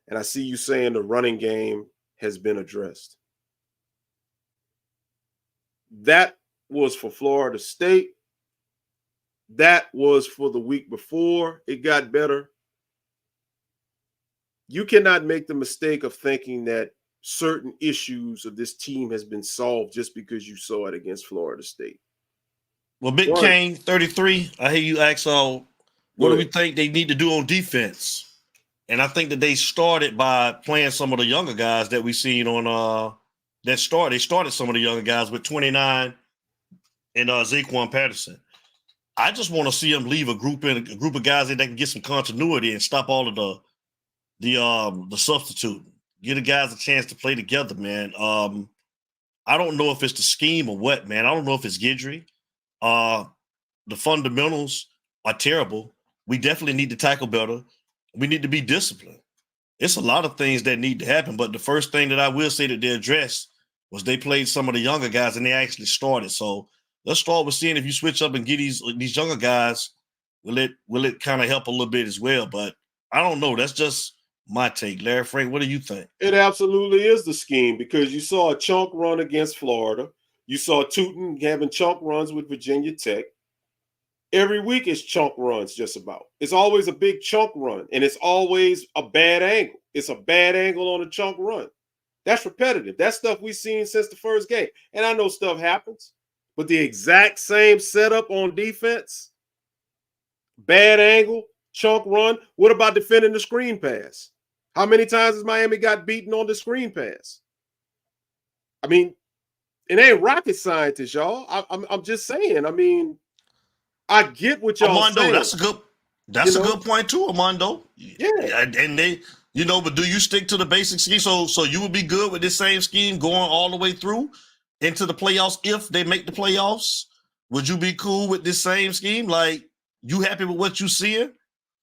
And I see you saying the running game has been addressed. That was for Florida State. That was for the week before it got better. You cannot make the mistake of thinking that certain issues of this team has been solved just because you saw it against Florida State. Well, Big Kane 33, I hear you ask what do we think they need to do on defense? And I think that they started by playing some of the younger guys that we seen on they started some of the younger guys with 29 and Zaquan Patterson. I just want to see them leave a group of guys that can get some continuity and stop all of the substitute. Give the guys a chance to play together, man. I don't know if it's the scheme or what, man. I don't know if it's Guidry. The fundamentals are terrible. We definitely need to tackle better. We need to be disciplined. It's a lot of things that need to happen, but the first thing that I will say that they addressed was they played some of the younger guys and they actually started. So let's start with seeing if you switch up and get these younger guys, will it kind of help a little bit as well? But I don't know. That's just my take. Larry Frank, what do you think? It absolutely is the scheme, because you saw a chunk run against Florida. You saw Tootin having chunk runs with Virginia Tech. Every week is chunk runs just about. It's always a big chunk run, and it's always a bad angle. It's a bad angle on a chunk run. That's repetitive. That's stuff we've seen since the first game. And I know stuff happens, but the exact same setup on defense, bad angle, chunk run. What about defending the screen pass? How many times has Miami got beaten on the screen pass? I mean, it ain't rocket scientist, y'all. I'm just saying. I mean, I get what y'all saying. That's a good point too, Armando. Yeah, and they, but do you stick to the basic scheme? So you would be good with this same scheme going all the way through into the playoffs if they make the playoffs? Would you be cool with this same scheme? Like, you happy with what you seeing,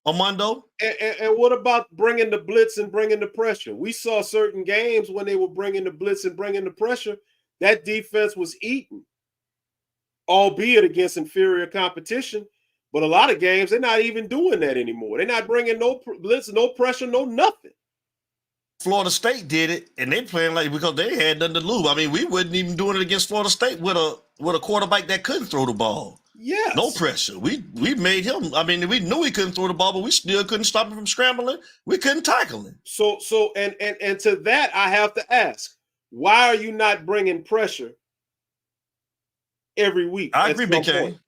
Armando? And what about bringing the blitz and bringing the pressure? We saw certain games when they were bringing the blitz and bringing the pressure, that defense was eaten, albeit against inferior competition. But a lot of games, they're not even doing that anymore. They're not bringing no blitz, no pressure, no nothing. Florida State did it, and they playing like, because they had nothing to lose. I mean, we wasn't even doing it against Florida State with a quarterback that couldn't throw the ball. Yes. No pressure. We made him. I mean, we knew he couldn't throw the ball, but we still couldn't stop him from scrambling. We couldn't tackle him. So and to that, I have to ask, why are you not bringing pressure every week? I agree, BK.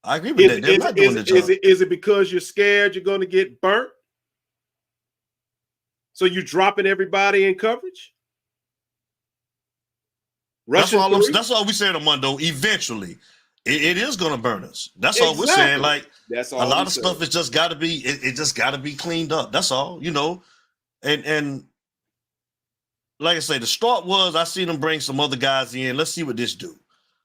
I agree with that. They're not doing the job. Is it because you're scared you're going to get burnt? So you're dropping everybody in coverage? That's all we saying, Armando. Eventually, it is going to burn us. That's all we're saying. Like, that's all a lot of stuff is just got to be. It just got to be cleaned up. That's all. And like I say, the start was I seen them bring some other guys in. Let's see what this do.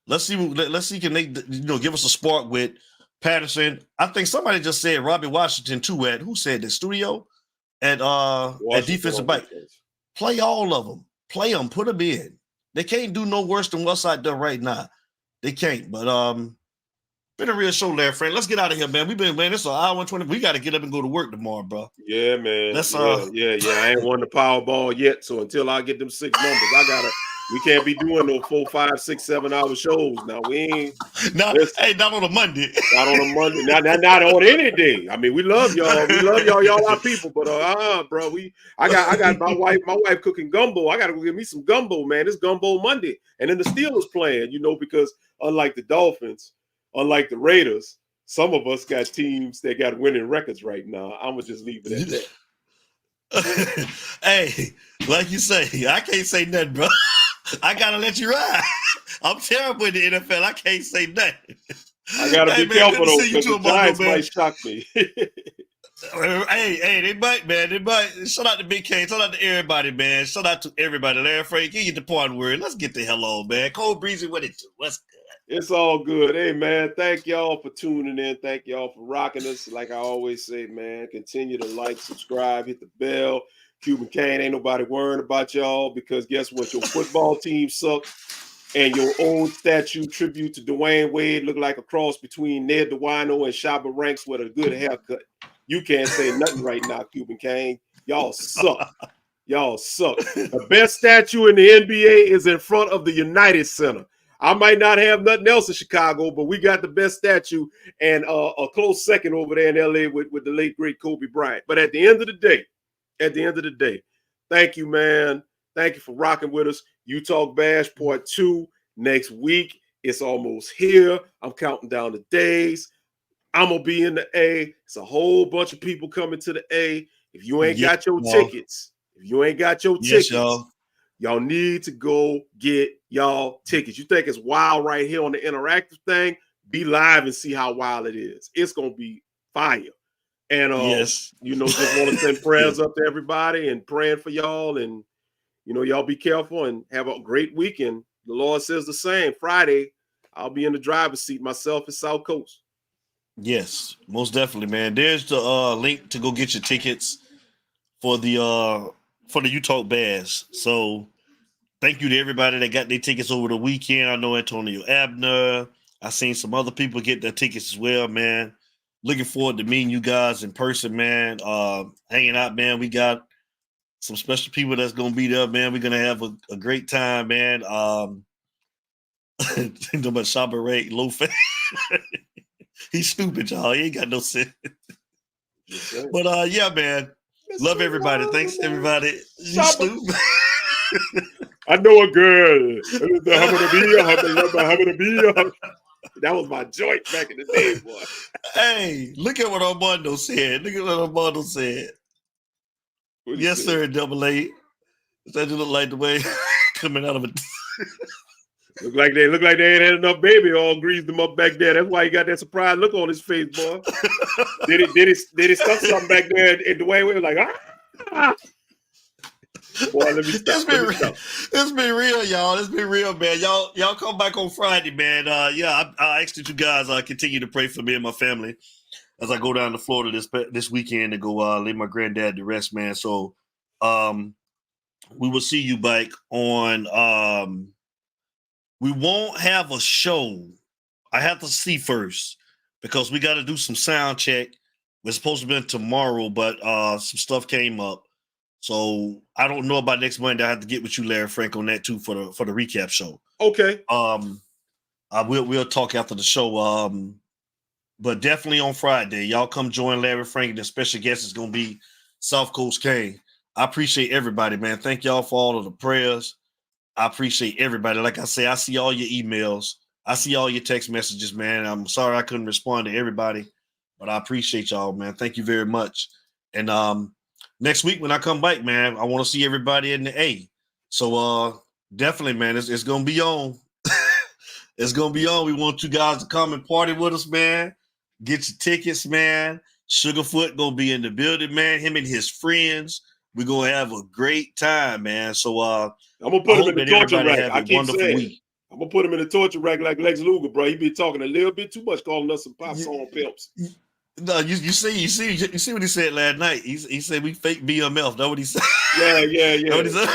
Let's see can they give us a spark with Patterson. I think somebody just said Robbie Washington too. At who said the studio at defensive back. Play all of them. Play them. Put them in. They can't do no worse than what's out there right now. They can't. But been a real show, Larry Frank. Let's get out of here, man. We've been, man, it's an hour and 20. We got to get up and go to work tomorrow, bro. Yeah, man. Let's yeah. I ain't won the Powerball yet, so until I get them 6 numbers, we can't be doing no 4, 5, 6, 7 hour shows. Now we ain't. Not on a Monday. Not on a Monday. Not on any day. I mean, we love y'all. We love y'all. Y'all our people. But bro, I got my wife cooking gumbo. I got to go get me some gumbo, man. It's Gumbo Monday, and then the Steelers playing. Because unlike the Dolphins. Unlike the Raiders, some of us got teams that got winning records right now. I'm going to just leave it at that. Hey, like you say, I can't say nothing, bro. I got to let you ride. I'm terrible in the NFL. I can't say nothing. I got to be careful, though, because the Giants might shock me. Hey, they might, man. They might. Shout out to Big K. Shout out to everybody, man. Shout out to everybody. Larry Frank, you get the point word. Let's get the hell on, man. Cold Breezy, what it do? What's good? It's all good. Hey, man, thank y'all for tuning in. Thank y'all for rocking us. Like I always say, man, continue to like, subscribe, hit the bell. Cuban Kane, ain't nobody worrying about y'all because guess what? Your football team suck and your old statue tribute to Dwayne Wade look like a cross between Ned DeWino and Shabba Ranks with a good haircut. You can't say nothing right now, Cuban Kane. Y'all suck. Y'all suck. The best statue in the NBA is in front of the United Center. I might not have nothing else in Chicago, but we got the best statue and a close second over there in LA with the late, great Kobe Bryant. But at the end of the day, thank you, man. Thank you for rocking with us. You Talk Bash Part 2 next week. It's almost here. I'm counting down the days. I'm going to be in the A. It's a whole bunch of people coming to the A. If you ain't got your tickets, y'all need to go get y'all tickets. You think it's wild right here on the interactive thing? Be live and see how wild it is. It's going to be fire. And, just want to send prayers up to everybody and praying for y'all. And, y'all be careful and have a great weekend. The Lord says the same. Friday, I'll be in the driver's seat myself at South Coast. Yes, most definitely, man. There's the link to go get your tickets for the You Talk Bash. So thank you to everybody that got their tickets over the weekend. I know Antonio Abner. I seen some other people get their tickets as well, man. Looking forward to meeting you guys in person, man. Hanging out, man. We got some special people that's gonna be there, man. We're gonna have a great time, man. Think about Shabba Ray, low fat. He's stupid, y'all. He ain't got no sense. But yeah, man. Love everybody. Thanks, everybody. You stupid. I know a girl. That was my joint back in the day, boy. Hey, look at what Armando said. Yes, sir, Double A. That you look like the way coming out of it. Look like they ain't had enough baby all greased them up back there. That's why he got that surprised look on his face, boy. did he stuff something back there and Dwayne was like, ah. Boy, let me stop. It's been real, y'all. It's been real, man. Y'all come back on Friday, man. I ask that you guys continue to pray for me and my family as I go down to Florida this weekend to go lay my granddad to rest, man. So we will see you back on we won't have a show. I have to see first because we got to do some sound check. We're supposed to be tomorrow, but some stuff came up. So I don't know about next Monday. I have to get with you, Larry Frank, on that too for the recap show. Okay. We'll talk after the show. But definitely on Friday, y'all come join Larry Frank. And the special guest is gonna be South Coast Kane. I appreciate everybody, man. Thank y'all for all of the prayers. I appreciate everybody. Like I say, I see all your emails. I see all your text messages, man. I'm sorry I couldn't respond to everybody, but I appreciate y'all, man. Thank you very much. And next week when I come back, man, I want to see everybody in the A. So definitely, man, it's gonna be on. It's gonna be on. We want you guys to come and party with us, man. Get your tickets, man. Sugarfoot gonna be in the building, man. Him and his friends We're gonna have a great time, man. So I'm gonna put him in the torture rack. I keep saying week. I'm gonna put him in the torture rack like Lex Luger, bro. He been talking a little bit too much, calling us some pop song pimps. No, you see what he said last night. He said we fake BMF. That's what he said. Yeah. That's what he said.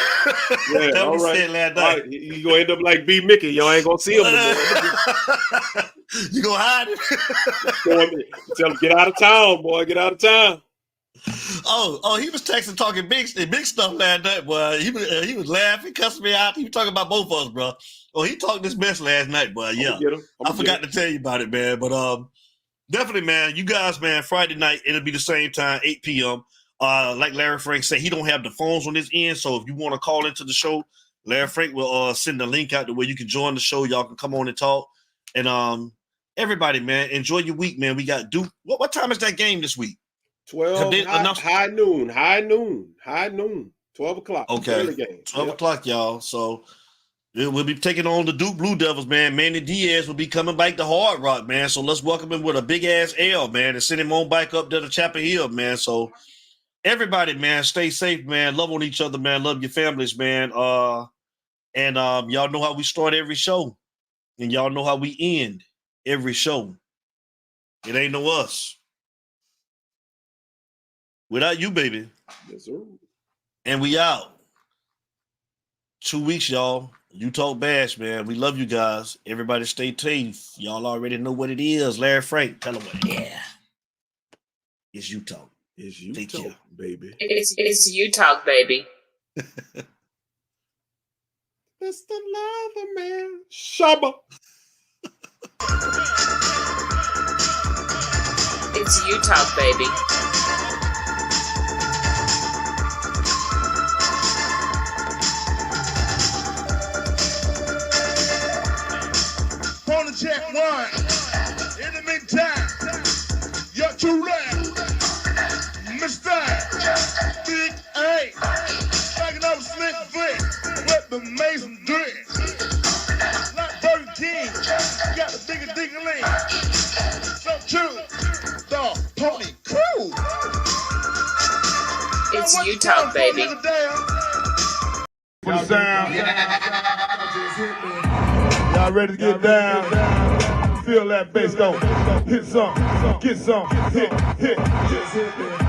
Yeah, That's all what he right. said last All night. right. You gonna end up like B Mickey. Y'all ain't gonna see him no more. You gonna hide it? Tell him get out of town, boy. Get out of town. Oh, he was texting, talking big stuff last night, boy. He was laughing, cussing me out. He was talking about both of us, bro. Oh, he talked this mess last night, boy. Yeah, I forgot to tell you about it, man. But definitely, man. You guys, man. Friday night, it'll be the same time, 8 p.m. Like Larry Frank said, he don't have the phones on his end, so if you want to call into the show, Larry Frank will send the link out to where you can join the show. Y'all can come on and talk. And everybody, man, enjoy your week, man. We got Duke. What time is that game this week? 12 high noon. 12 o'clock. Okay, 12 o'clock, y'all. So we'll be taking on the Duke Blue Devils, man. Manny Diaz will be coming back to Hard Rock, man. So let's welcome him with a big ass L, man, and send him on back up there to Chapel Hill, man. So everybody, man, stay safe, man. Love on each other, man. Love your families, man. And y'all know how we start every show, and y'all know how we end every show. It ain't no us without you, baby. Yes, sir. And we out. 2 weeks, y'all. You Talk Bash, man. We love you guys. Everybody stay safe. Y'all already know what it is. Larry Frank, tell them what. Yeah. It's You Talk. It's You Talk, baby. It's You Talk, baby. It's the Lava Man. Shabba. It's You Talk, baby. Phone check one. In the meantime, you're too late. Mr. Big A. Backing up slick flick with the Mason dress. Like Burger King, got the bigger ding-a-ling. So true, the Pony Crew. It's You Talk, baby. For the sound. Y'all ready to get down? Feel that bass go. Hit some, get some, hit.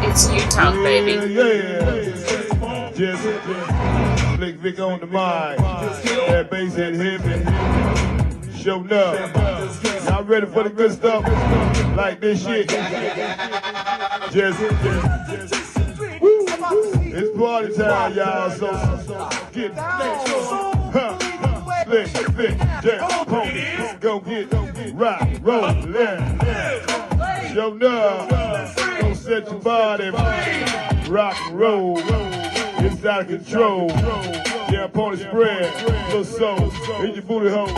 It's You Talk, baby. Yeah. Just Slick Vic on the mic. That bass head heavy. Show up. Y'all ready for the good stuff? Like this shit. Just woo. It's party time, y'all. So get Slick Vic, Jack Pony. Go get rock, roll, left. Show up. Don't set your body. Rock and roll. It's out of control. Yeah, Pony spread. Little soul. In your booty hole.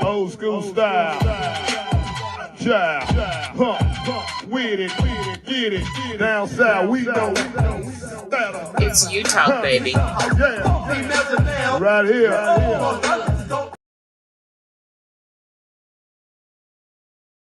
Old school style. Jive. Pump. With it. Get it. Down south. We know. It's You Talk, baby. Yeah. Right here.